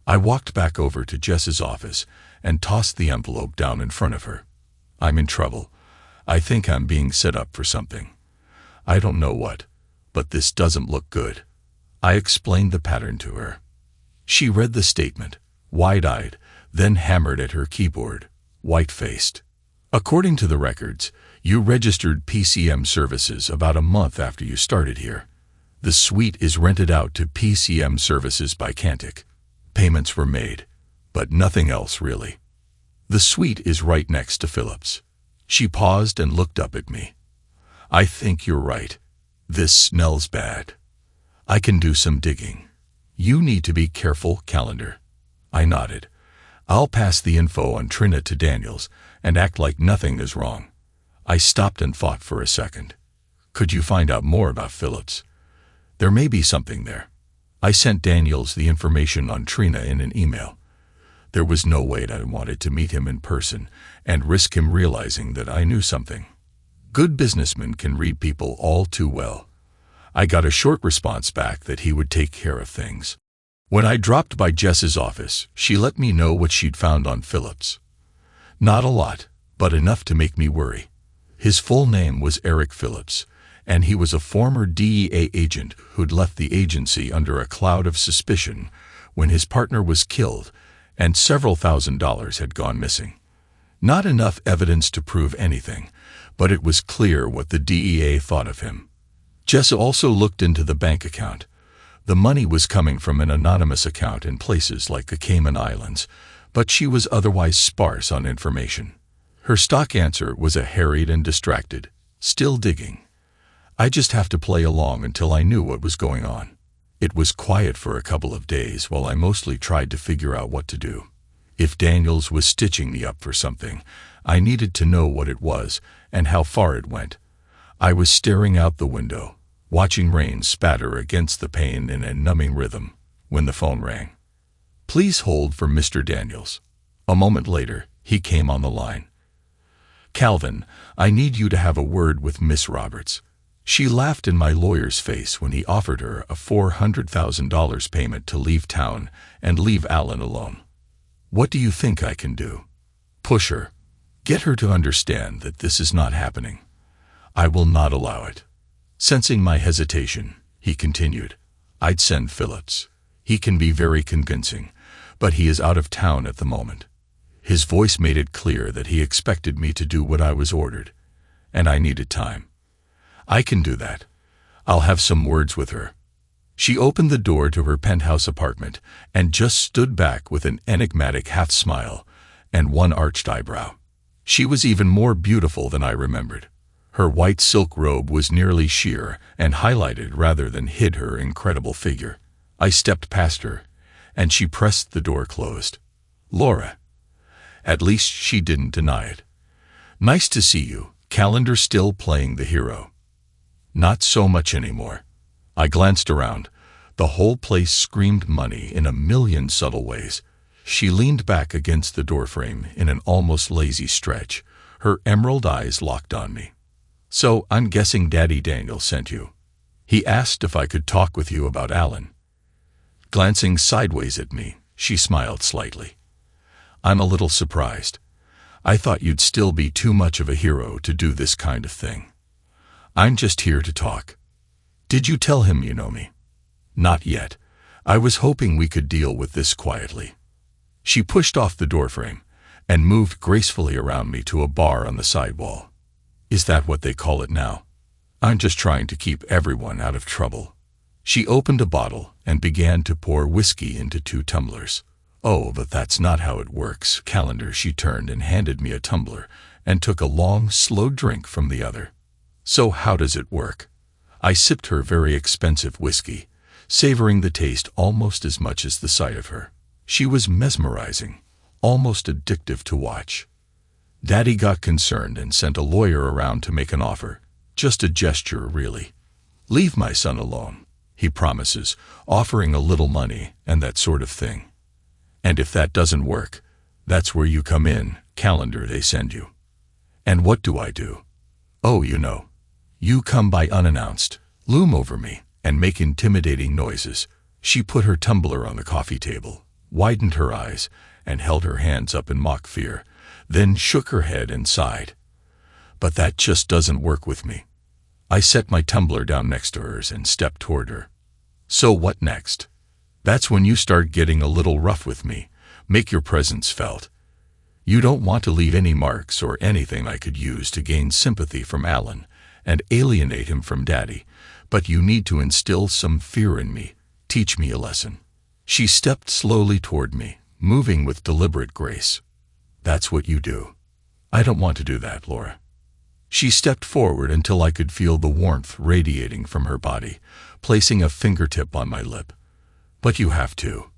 Speaker 1: I walked back over to Jess's office and tossed the envelope down in front of her. I'm in trouble. I think I'm being set up for something. I don't know what, but this doesn't look good. I explained the pattern to her. She read the statement, wide-eyed, then hammered at her keyboard, white-faced. According to the records, you registered PCM services about a month after you started here. The suite is rented out to PCM services by Cantic. Payments were made, but nothing else really. The suite is right next to Phillips. She paused and looked up at me. I think you're right. This smells bad. I can do some digging. You need to be careful, Calendar. I nodded. I'll pass the info on Trina to Daniels and act like nothing is wrong. I stopped and thought for a second. Could you find out more about Phillips? There may be something there. I sent Daniels the information on Trina in an email. There was no way that I wanted to meet him in person and risk him realizing that I knew something. Good businessmen can read people all too well. I got a short response back that he would take care of things. When I dropped by Jess's office, she let me know what she'd found on Phillips. Not a lot, but enough to make me worry. His full name was Eric Phillips, and he was a former DEA agent who'd left the agency under a cloud of suspicion when his partner was killed and several $1,000s had gone missing. Not enough evidence to prove anything, but it was clear what the DEA thought of him. Jess also looked into the bank account. The money was coming from an anonymous account in places like the Cayman Islands, but she was otherwise sparse on information. Her stock answer was a harried and distracted, still digging. I just have to play along until I knew what was going on. It was quiet for a couple of days while I mostly tried to figure out what to do. If Daniels was stitching me up for something, I needed to know what it was and how far it went. I was staring out the window, watching rain spatter against the pane in a numbing rhythm, when the phone rang. Please hold for Mr. Daniels. A moment later, he came on the line. Calvin, I need you to have a word with Miss Roberts. She laughed in my lawyer's face when he offered her a $400,000 payment to leave town and leave Alan alone. What do you think I can do? Push her. Get her to understand that this is not happening. I will not allow it. Sensing my hesitation, he continued, I'd send Phillips. He can be very convincing, but he is out of town at the moment. His voice made it clear that he expected me to do what I was ordered, and I needed time. I can do that. I'll have some words with her. She opened the door to her penthouse apartment and just stood back with an enigmatic half-smile and one arched eyebrow. She was even more beautiful than I remembered. Her white silk robe was nearly sheer and highlighted rather than hid her incredible figure. I stepped past her, and she pressed the door closed. Laura. At least she didn't deny it. Nice to see you. Calendar still playing the hero. Not so much anymore. I glanced around. The whole place screamed money in a million subtle ways. She leaned back against the doorframe in an almost lazy stretch, her emerald eyes locked on me. So I'm guessing Daddy Daniel sent you. He asked if I could talk with you about Alan. Glancing sideways at me, she smiled slightly. I'm a little surprised. I thought you'd still be too much of a hero to do this kind of thing. I'm just here to talk. Did you tell him you know me? Not yet. I was hoping we could deal with this quietly. She pushed off the doorframe and moved gracefully around me to a bar on the sidewall. Is that what they call it now? I'm just trying to keep everyone out of trouble. She opened a bottle and began to pour whiskey into 2 tumblers. Oh, but that's not how it works, Calendar. She turned and handed me a tumbler and took a long, slow drink from the other. So how does it work? I sipped her very expensive whiskey, savoring the taste almost as much as the sight of her. She was mesmerizing, almost addictive to watch. Daddy got concerned and sent a lawyer around to make an offer. Just a gesture, really. Leave my son alone, he promises, offering a little money and that sort of thing. And if that doesn't work, that's where you come in, Calendar. They send you. And what do? Oh, you come by unannounced, loom over me, and make intimidating noises. She put her tumbler on the coffee table, widened her eyes, and held her hands up in mock fear, then shook her head and sighed. But that just doesn't work with me. I set my tumbler down next to hers and stepped toward her. So what next? That's when you start getting a little rough with me. Make your presence felt. You don't want to leave any marks or anything I could use to gain sympathy from Alan and alienate him from Daddy, but you need to instill some fear in me. Teach me a lesson. She stepped slowly toward me, moving with deliberate grace. That's what you do. I don't want to do that, Laura. She stepped forward until I could feel the warmth radiating from her body, placing a fingertip on my lip. But you have to.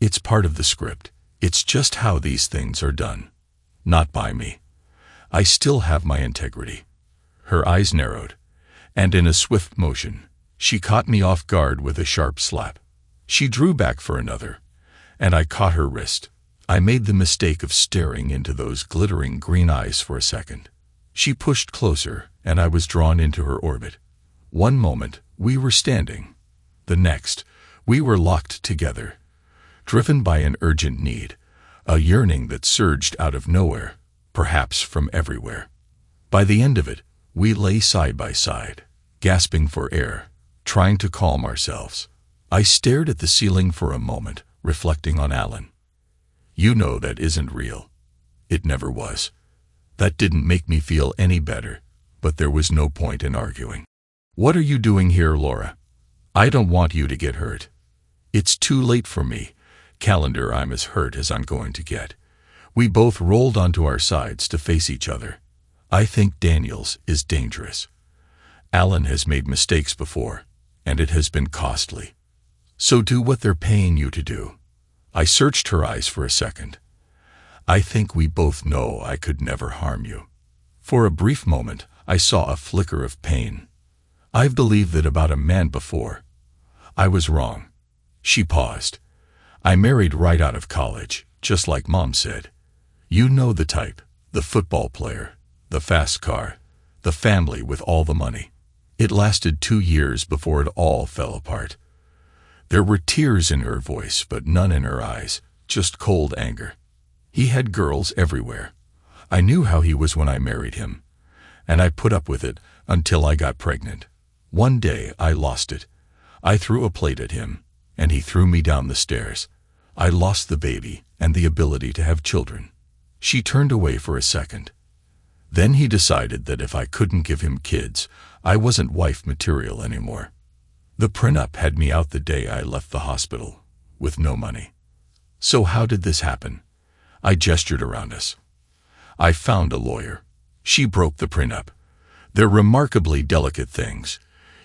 Speaker 1: It's part of the script. It's just how these things are done. Not by me. I still have my integrity. Her eyes narrowed, and in a swift motion, she caught me off guard with a sharp slap. She drew back for another, and I caught her wrist. I made the mistake of staring into those glittering green eyes for a second. She pushed closer, and I was drawn into her orbit. One moment, we were standing. The next, we were locked together, driven by an urgent need, a yearning that surged out of nowhere, perhaps from everywhere. By the end of it, we lay side by side, gasping for air, trying to calm ourselves. I stared at the ceiling for a moment, reflecting on Alan. You know that isn't real. It never was. That didn't make me feel any better, but there was no point in arguing. What are you doing here, Laura? I don't want you to get hurt. It's too late for me. Calendar, I'm as hurt as I'm going to get. We both rolled onto our sides to face each other. I think Daniels is dangerous. Alan has made mistakes before, and it has been costly. So do what they're paying you to do. I searched her eyes for a second. I think we both know I could never harm you. For a brief moment, I saw a flicker of pain. I've believed that about a man before. I was wrong. She paused. I married right out of college, just like Mom said. You know the type, the football player, the fast car, the family with all the money. It lasted 2 years before it all fell apart. There were tears in her voice, but none in her eyes, just cold anger. He had girls everywhere. I knew how he was when I married him, and I put up with it until I got pregnant. One day I lost it. I threw a plate at him, and he threw me down the stairs. I lost the baby and the ability to have children. She turned away for a second. Then he decided that if I couldn't give him kids, I wasn't wife material anymore. The prenup had me out the day I left the hospital, with no money. So how did this happen? I gestured around us. I found a lawyer. She broke the prenup. They're remarkably delicate things.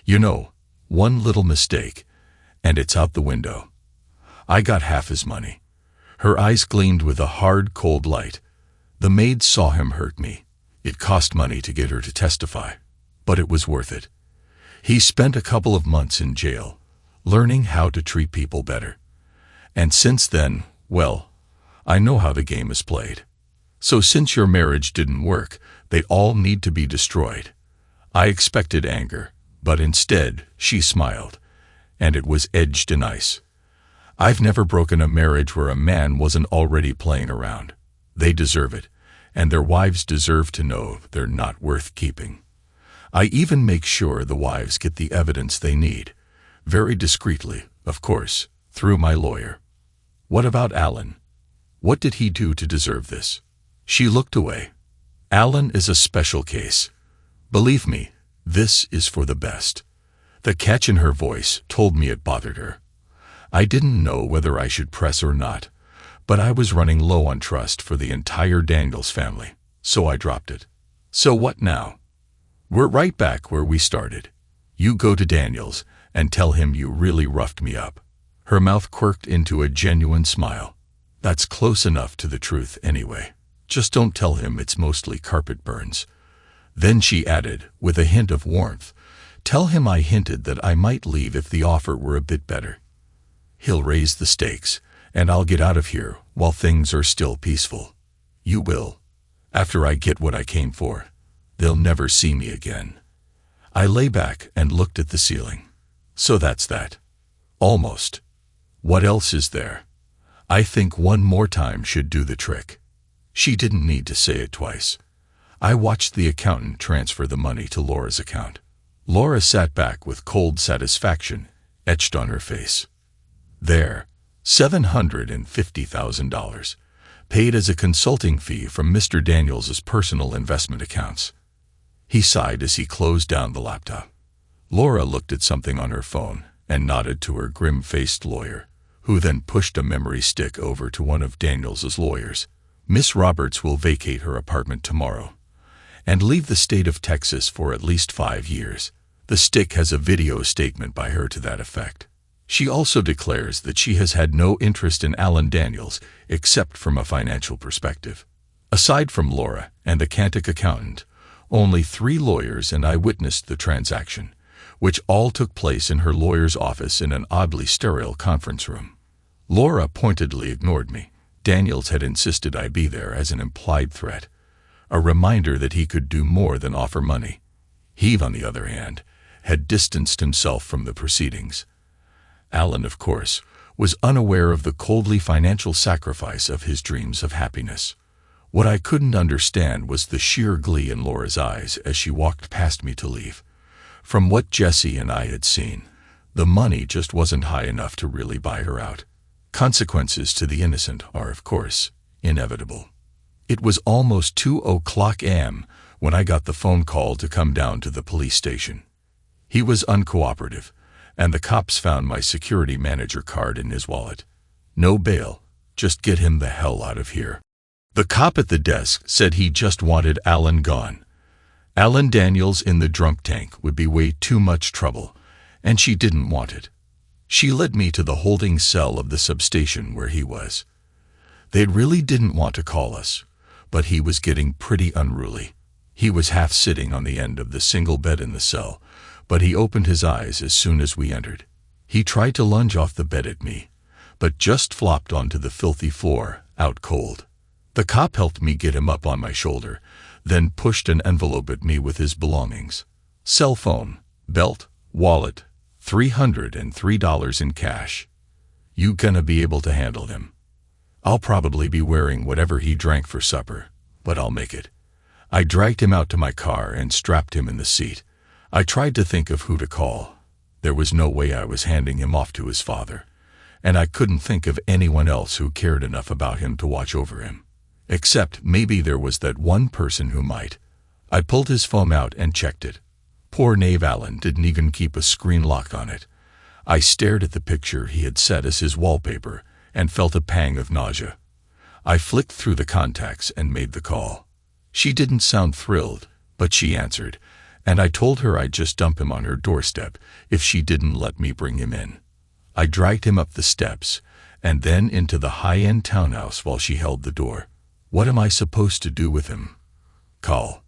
Speaker 1: You know, one little mistake, and it's out the window. I got half his money. Her eyes gleamed with a hard, cold light. The maid saw him hurt me. It cost money to get her to testify, but it was worth it. He spent a couple of months in jail, learning how to treat people better. And since then, well, I know how the game is played. So since your marriage didn't work, they all need to be destroyed. I expected anger, but instead, she smiled, and it was edged in ice. I've never broken a marriage where a man wasn't already playing around. They deserve it, and their wives deserve to know they're not worth keeping. I even make sure the wives get the evidence they need, very discreetly, of course, Through my lawyer. What about Alan? What did he do to deserve this? She looked away. Alan is a special case. Believe me, this is for the best. The catch in her voice told me it bothered her. I didn't know whether I should press or not, but I was running low on trust for the entire Daniels family, so I dropped it. So what now? We're right back where we started. You go to Daniels and tell him you really roughed me up. Her mouth quirked into a genuine smile. That's close enough to the truth anyway. Just don't tell him it's mostly carpet burns. Then she added, with a hint of warmth, tell him I hinted that I might leave if the offer were a bit better. He'll raise the stakes, and I'll get out of here while things are still peaceful. You will. After I get what I came for, they'll never see me again. I lay back and looked at the ceiling. So that's that. Almost. What else is there? I think one more time should do the trick. She didn't need to say it twice. I watched the accountant transfer the money to Laura's account. Laura sat back with cold satisfaction etched on her face. There, $750,000, paid as a consulting fee from Mr. Daniels's personal investment accounts. He sighed as he closed down the laptop. Laura looked at something on her phone and nodded to her grim-faced lawyer, who then pushed a memory stick over to one of Daniels's lawyers. Miss Roberts will vacate her apartment tomorrow and leave the state of Texas for at least 5 years. The stick has a video statement by her to that effect. She also declares that she has had no interest in Alan Daniels except from a financial perspective. Aside from Laura and the Cantic accountant, only 3 lawyers and I witnessed the transaction, which all took place in her lawyer's office in an oddly sterile conference room. Laura pointedly ignored me. Daniels had insisted I be there as an implied threat, a reminder that he could do more than offer money. He, on the other hand, had distanced himself from the proceedings. Alan, of course, was unaware of the coldly financial sacrifice of his dreams of happiness. What I couldn't understand was the sheer glee in Laura's eyes as she walked past me to leave. From what Jesse and I had seen, the money just wasn't high enough to really buy her out. Consequences to the innocent are, of course, inevitable. It was almost 2:00 a.m. when I got the phone call to come down to the police station. He was uncooperative, and the cops found my security manager card in his wallet. No bail, just get him the hell out of here. The cop at the desk said he just wanted Alan gone. Alan Daniels in the drunk tank would be way too much trouble, and she didn't want it. She led me to the holding cell of the substation where he was. They really didn't want to call us, but he was getting pretty unruly. He was half sitting on the end of the single bed in the cell, but he opened his eyes as soon as we entered. He tried to lunge off the bed at me, but just flopped onto the filthy floor, out cold. The cop helped me get him up on my shoulder, then pushed an envelope at me with his belongings. Cell phone, belt, wallet, $303 in cash. You gonna be able to handle them? I'll probably be wearing whatever he drank for supper, but I'll make it. I dragged him out to my car and strapped him in the seat. I tried to think of who to call. There was no way I was handing him off to his father, and I couldn't think of anyone else who cared enough about him to watch over him. Except maybe there was that one person who might. I pulled his phone out and checked it. Poor knave Alan didn't even keep a screen lock on it. I stared at the picture he had set as his wallpaper and felt a pang of nausea. I flicked through the contacts and made the call. She didn't sound thrilled, but she answered, and I told her I'd just dump him on her doorstep if she didn't let me bring him in. I dragged him up the steps and then into the high-end townhouse while she held the door. What am I supposed to do with him? Call.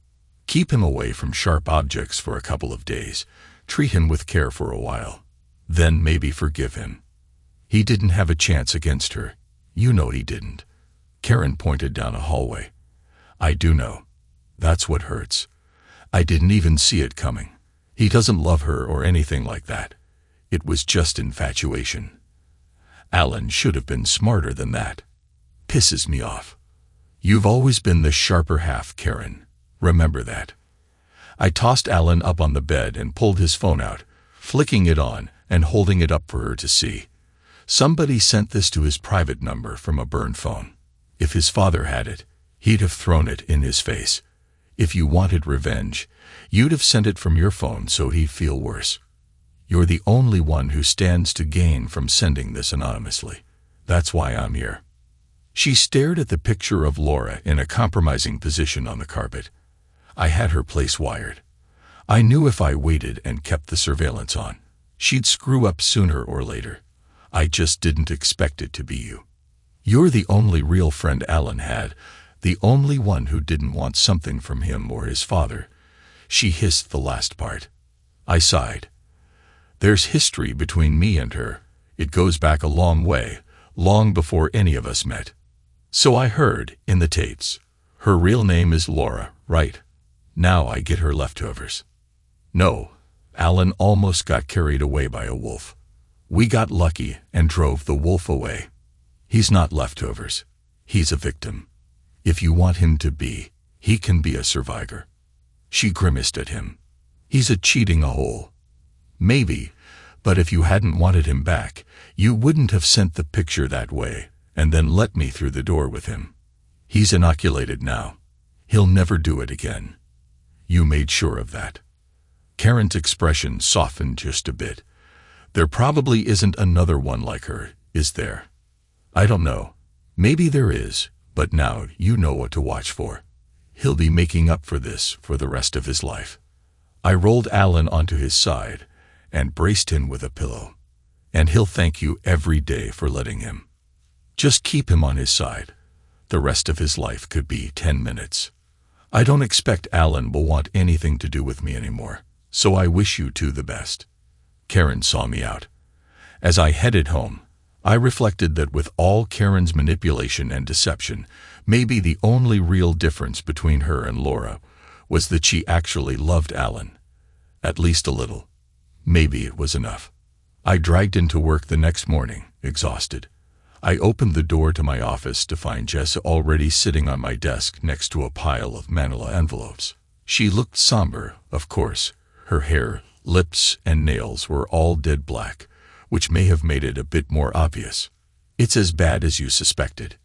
Speaker 1: Keep him away from sharp objects for a couple of days. Treat him with care for a while. Then maybe forgive him. He didn't have a chance against her. You know he didn't. Karen pointed down a hallway. I do know. That's what hurts. I didn't even see it coming. He doesn't love her or anything like that. It was just infatuation. Alan should have been smarter than that. Pisses me off. You've always been the sharper half, Karen. Remember that. I tossed Alan up on the bed and pulled his phone out, flicking it on and holding it up for her to see. Somebody sent this to his private number from a burned phone. If his father had it, he'd have thrown it in his face. If you wanted revenge, you'd have sent it from your phone so he'd feel worse. You're the only one who stands to gain from sending this anonymously. That's why I'm here." She stared at the picture of Laura in a compromising position on the carpet. I had her place wired. I knew if I waited and kept the surveillance on, she'd screw up sooner or later. I just didn't expect it to be you. You're the only real friend Alan had, the only one who didn't want something from him or his father. She hissed the last part. I sighed. There's history between me and her. It goes back a long way, long before any of us met. So I heard, in the tapes. Her real name is Laura, right? Now I get her leftovers. No, Alan almost got carried away by a wolf. We got lucky and drove the wolf away. He's not leftovers. He's a victim. If you want him to be, he can be a survivor. She grimaced at him. He's a cheating a-hole. Maybe, but if you hadn't wanted him back, you wouldn't have sent the picture that way and then let me through the door with him. He's inoculated now. He'll never do it again. You made sure of that. Karen's expression softened just a bit. There probably isn't another one like her, is there? I don't know. Maybe there is, but now you know what to watch for. He'll be making up for this for the rest of his life. I rolled Alan onto his side and braced him with a pillow. And he'll thank you every day for letting him. Just keep him on his side. The rest of his life could be 10 minutes. I don't expect Alan will want anything to do with me anymore, so I wish you two the best. Karen saw me out. As I headed home, I reflected that with all Karen's manipulation and deception, maybe the only real difference between her and Laura was that she actually loved Alan. At least a little. Maybe it was enough. I dragged into work the next morning, exhausted. I opened the door to my office to find Jess already sitting on my desk next to a pile of manila envelopes. She looked somber, of course. Her hair, lips, and nails were all dead black, which may have made it a bit more obvious. It's as bad as you suspected.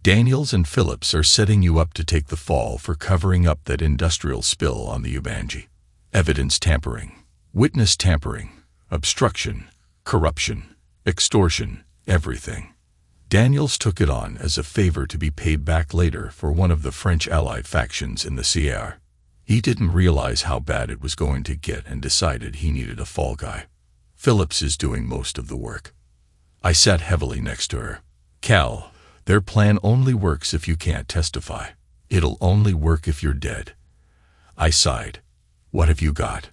Speaker 1: Daniels and Phillips are setting you up to take the fall for covering up that industrial spill on the Ubangi. Evidence tampering, witness tampering, obstruction, corruption, extortion, everything. Daniels took it on as a favor to be paid back later for one of the French allied factions in the CR. He didn't realize how bad it was going to get and decided he needed a fall guy. Phillips is doing most of the work. I sat heavily next to her. Cal, their plan only works if you can't testify. It'll only work if you're dead. I sighed. What have you got?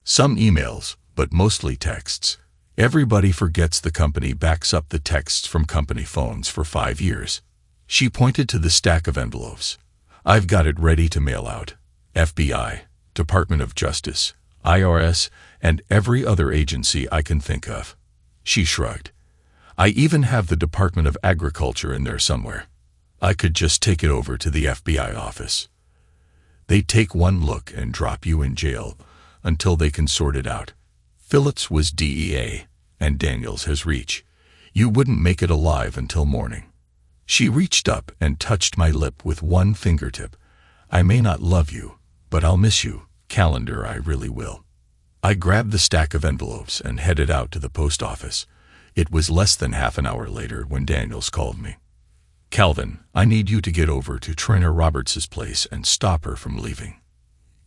Speaker 1: Some emails, but mostly texts. Everybody forgets the company backs up the texts from company phones for 5 years. She pointed to the stack of envelopes. I've got it ready to mail out. FBI, Department of Justice, IRS, and every other agency I can think of. She shrugged. I even have the Department of Agriculture in there somewhere. I could just take it over to the FBI office. They take one look and drop you in jail until they can sort it out. Phillips was DEA, and Daniels has reach. You wouldn't make it alive until morning. She reached up and touched my lip with one fingertip. I may not love you, but I'll miss you. Calendar, I really will. I grabbed the stack of envelopes and headed out to the post office. It was less than half an hour later when Daniels called me. Calvin, I need you to get over to Trainer Roberts' place and stop her from leaving.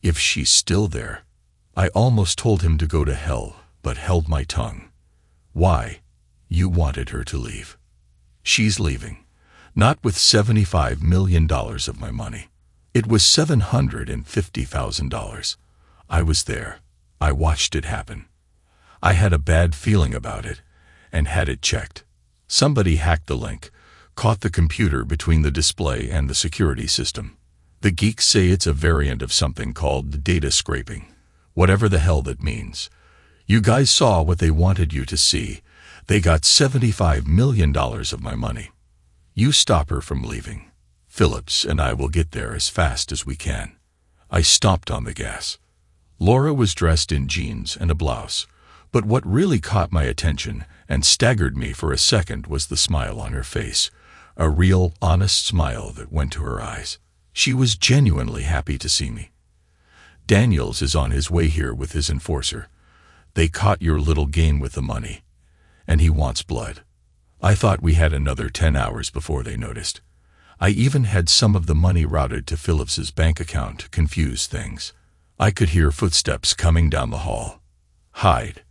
Speaker 1: If she's still there. I almost told him to go to hell, but held my tongue. Why? You wanted her to leave. She's leaving. Not with $75 million of my money. It was $750,000. I was there. I watched it happen. I had a bad feeling about it, and had it checked. Somebody hacked the link, caught the computer between the display and the security system. The geeks say it's a variant of something called data scraping. Whatever the hell that means. You guys saw what they wanted you to see. They got $75 million of my money. You stop her from leaving. Phillips and I will get there as fast as we can. I stomped on the gas. Laura was dressed in jeans and a blouse, But what really caught my attention and staggered me for a second was the smile on her face, a real, honest smile that went to her eyes. She was genuinely happy to see me. "Daniels is on his way here with his enforcer. They caught your little game with the money, and he wants blood." I thought we had another 10 hours before they noticed. I even had some of the money routed to Phillips's bank account to confuse things. I could hear footsteps coming down the hall. "Hide."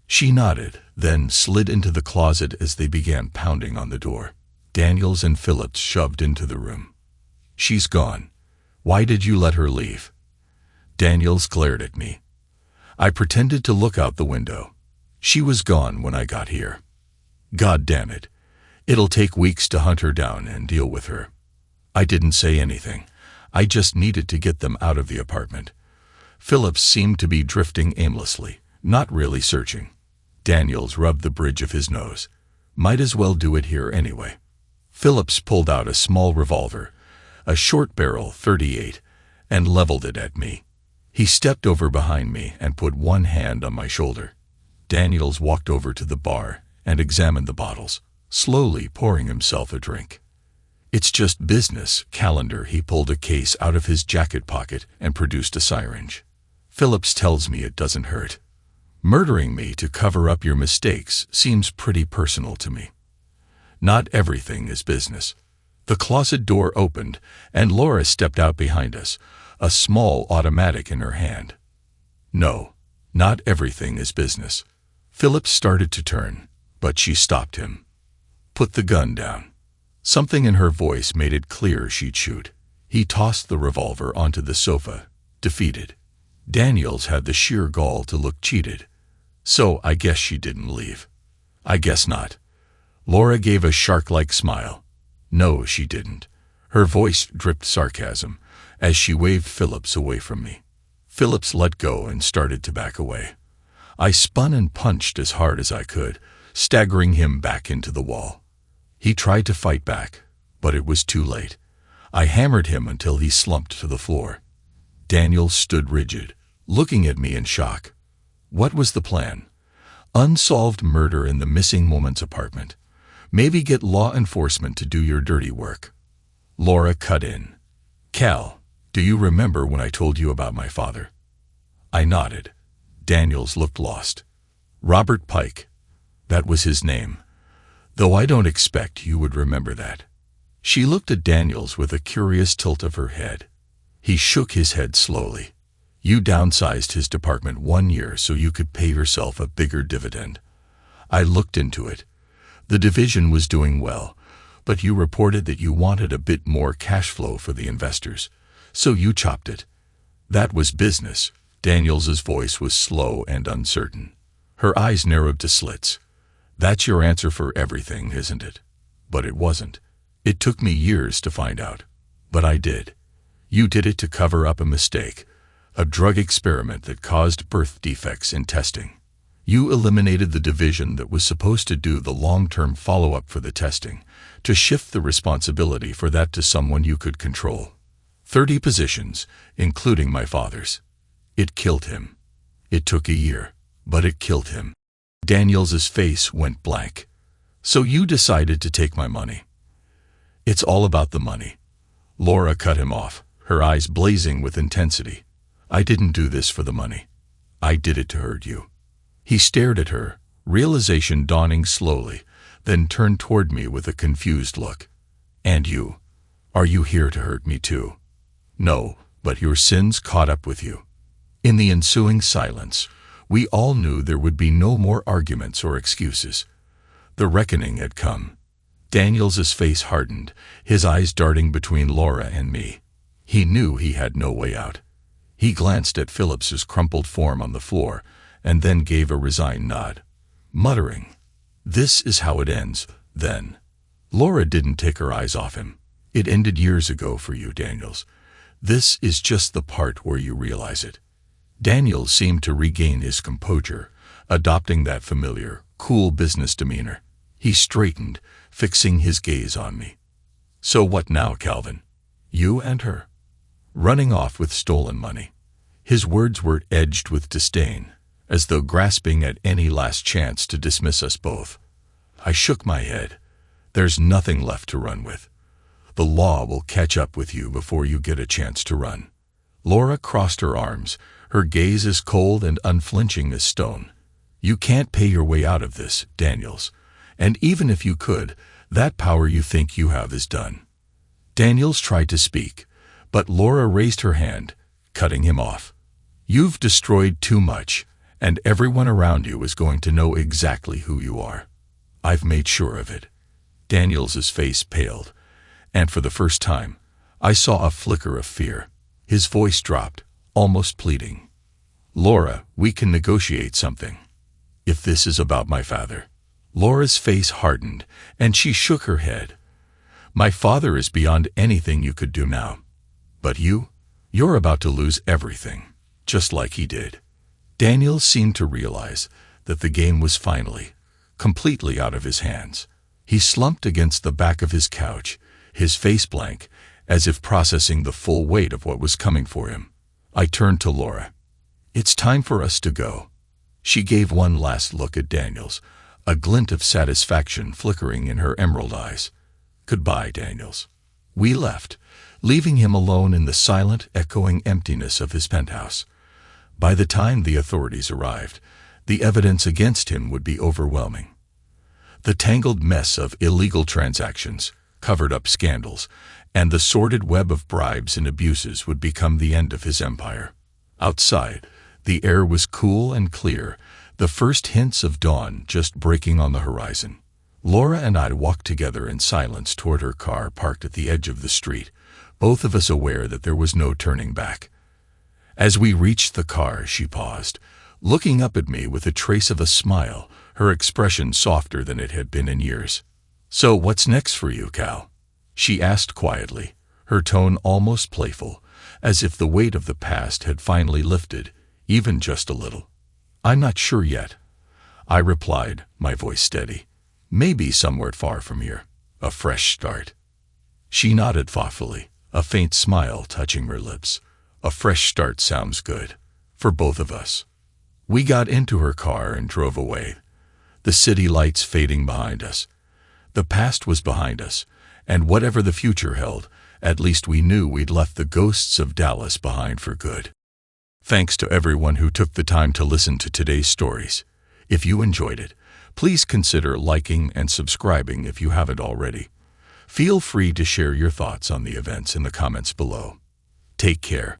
Speaker 1: She nodded, then slid into the closet as they began pounding on the door. Daniels and Phillips shoved into the room. "She's gone. Why did you let her leave?" Daniels glared at me. I pretended to look out the window. "She was gone when I got here." "God damn it. It'll take weeks to hunt her down and deal with her." I didn't say anything. I just needed to get them out of the apartment. Phillips seemed to be drifting aimlessly, not really searching. Daniels rubbed the bridge of his nose. "Might as well do it here anyway." Phillips pulled out a small revolver, a short-barrel .38, and leveled it at me. He stepped over behind me and put one hand on my shoulder. Daniels walked over to the bar and examined the bottles, slowly pouring himself a drink. "It's just business, Calendar." He pulled a case out of his jacket pocket and produced a syringe. "Phillips tells me it doesn't hurt. Murdering me to cover up your mistakes seems pretty personal to me." "Not everything is business." The closet door opened, and Laura stepped out behind us, a small automatic in her hand. "No, not everything is business." Phillips started to turn, but she stopped him. "Put the gun down." Something in her voice made it clear she'd shoot. He tossed the revolver onto the sofa, defeated. Daniels had the sheer gall to look cheated. "So I guess she didn't leave." "I guess not." Laura gave a shark-like smile. "No, she didn't." Her voice dripped sarcasm as she waved Phillips away from me. Phillips let go and started to back away. I spun and punched as hard as I could, staggering him back into the wall. He tried to fight back, but it was too late. I hammered him until he slumped to the floor. Daniels stood rigid, looking at me in shock. What was the plan? Unsolved murder in the missing woman's apartment. Maybe get law enforcement to do your dirty work. Laura cut in. "Cal, do you remember when I told you about my father?" I nodded. Daniels looked lost. "Robert Pike. That was his name. Though I don't expect you would remember that." She looked at Daniels with a curious tilt of her head. He shook his head slowly. "You downsized his department 1 year so you could pay yourself a bigger dividend. I looked into it. The division was doing well, but you reported that you wanted a bit more cash flow for the investors, so you chopped it. That was business." Daniels's voice was slow and uncertain. Her eyes narrowed to slits. "That's your answer for everything, isn't it?" But it wasn't. "It took me years to find out. But I did. You did it to cover up a mistake, a drug experiment that caused birth defects in testing. You eliminated the division that was supposed to do the long-term follow-up for the testing, to shift the responsibility for that to someone you could control. 30 positions, including my father's. It killed him. It took a year, but it killed him." Daniels's face went blank. "So you decided to take my money." "It's all about the money." Laura cut him off, her eyes blazing with intensity. "I didn't do this for the money. I did it to hurt you." He stared at her, realization dawning slowly, then turned toward me with a confused look. "And you? Are you here to hurt me too?" "No, but your sins caught up with you." In the ensuing silence, we all knew there would be no more arguments or excuses. The reckoning had come. Daniels's face hardened, his eyes darting between Laura and me. He knew he had no way out. He glanced at Phillips's crumpled form on the floor, and then gave a resigned nod, muttering, "This is how it ends, then." Laura didn't take her eyes off him. "It ended years ago for you, Daniels. This is just the part where you realize it." Daniels seemed to regain his composure, adopting that familiar, cool business demeanor. He straightened, fixing his gaze on me. "So what now, Calvin? You and her? Running off with stolen money?" His words were edged with disdain, as though grasping at any last chance to dismiss us both. I shook my head. There's nothing left to run with. The law will catch up with you before you get a chance to run. Laura crossed her arms, her gaze as cold and unflinching as stone. You can't pay your way out of this, Daniels. And even if you could, that power you think you have is done. Daniels tried to speak, but Laura raised her hand, cutting him off. You've destroyed too much, and everyone around you is going to know exactly who you are. I've made sure of it. Daniels's face paled, and for the first time, I saw a flicker of fear. His voice dropped, almost pleading. Laura, we can negotiate something. If this is about my father. Laura's face hardened, and she shook her head. My father is beyond anything you could do now. But you're about to lose everything, just like he did. Daniel seemed to realize that the game was finally, completely out of his hands. He slumped against the back of his couch, his face blank, as if processing the full weight of what was coming for him. I turned to Laura. It's time for us to go. She gave one last look at Daniels, a glint of satisfaction flickering in her emerald eyes. Goodbye, Daniels. We left, leaving him alone in the silent, echoing emptiness of his penthouse. By the time the authorities arrived, the evidence against him would be overwhelming. The tangled mess of illegal transactions, covered-up scandals, and the sordid web of bribes and abuses would become the end of his empire. Outside, the air was cool and clear, the first hints of dawn just breaking on the horizon. Laura and I walked together in silence toward her car parked at the edge of the street, both of us aware that there was no turning back. As we reached the car, she paused, looking up at me with a trace of a smile, her expression softer than it had been in years. So what's next for you, Cal? She asked quietly, her tone almost playful, as if the weight of the past had finally lifted, even just a little. I'm not sure yet, I replied, my voice steady. Maybe somewhere far from here. A fresh start. She nodded thoughtfully, a faint smile touching her lips. A fresh start sounds good. For both of us. We got into her car and drove away, the city lights fading behind us. The past was behind us, and whatever the future held, at least we knew we'd left the ghosts of Dallas behind for good. Thanks to everyone who took the time to listen to today's stories. If you enjoyed it, please consider liking and subscribing if you haven't already. Feel free to share your thoughts on the events in the comments below. Take care,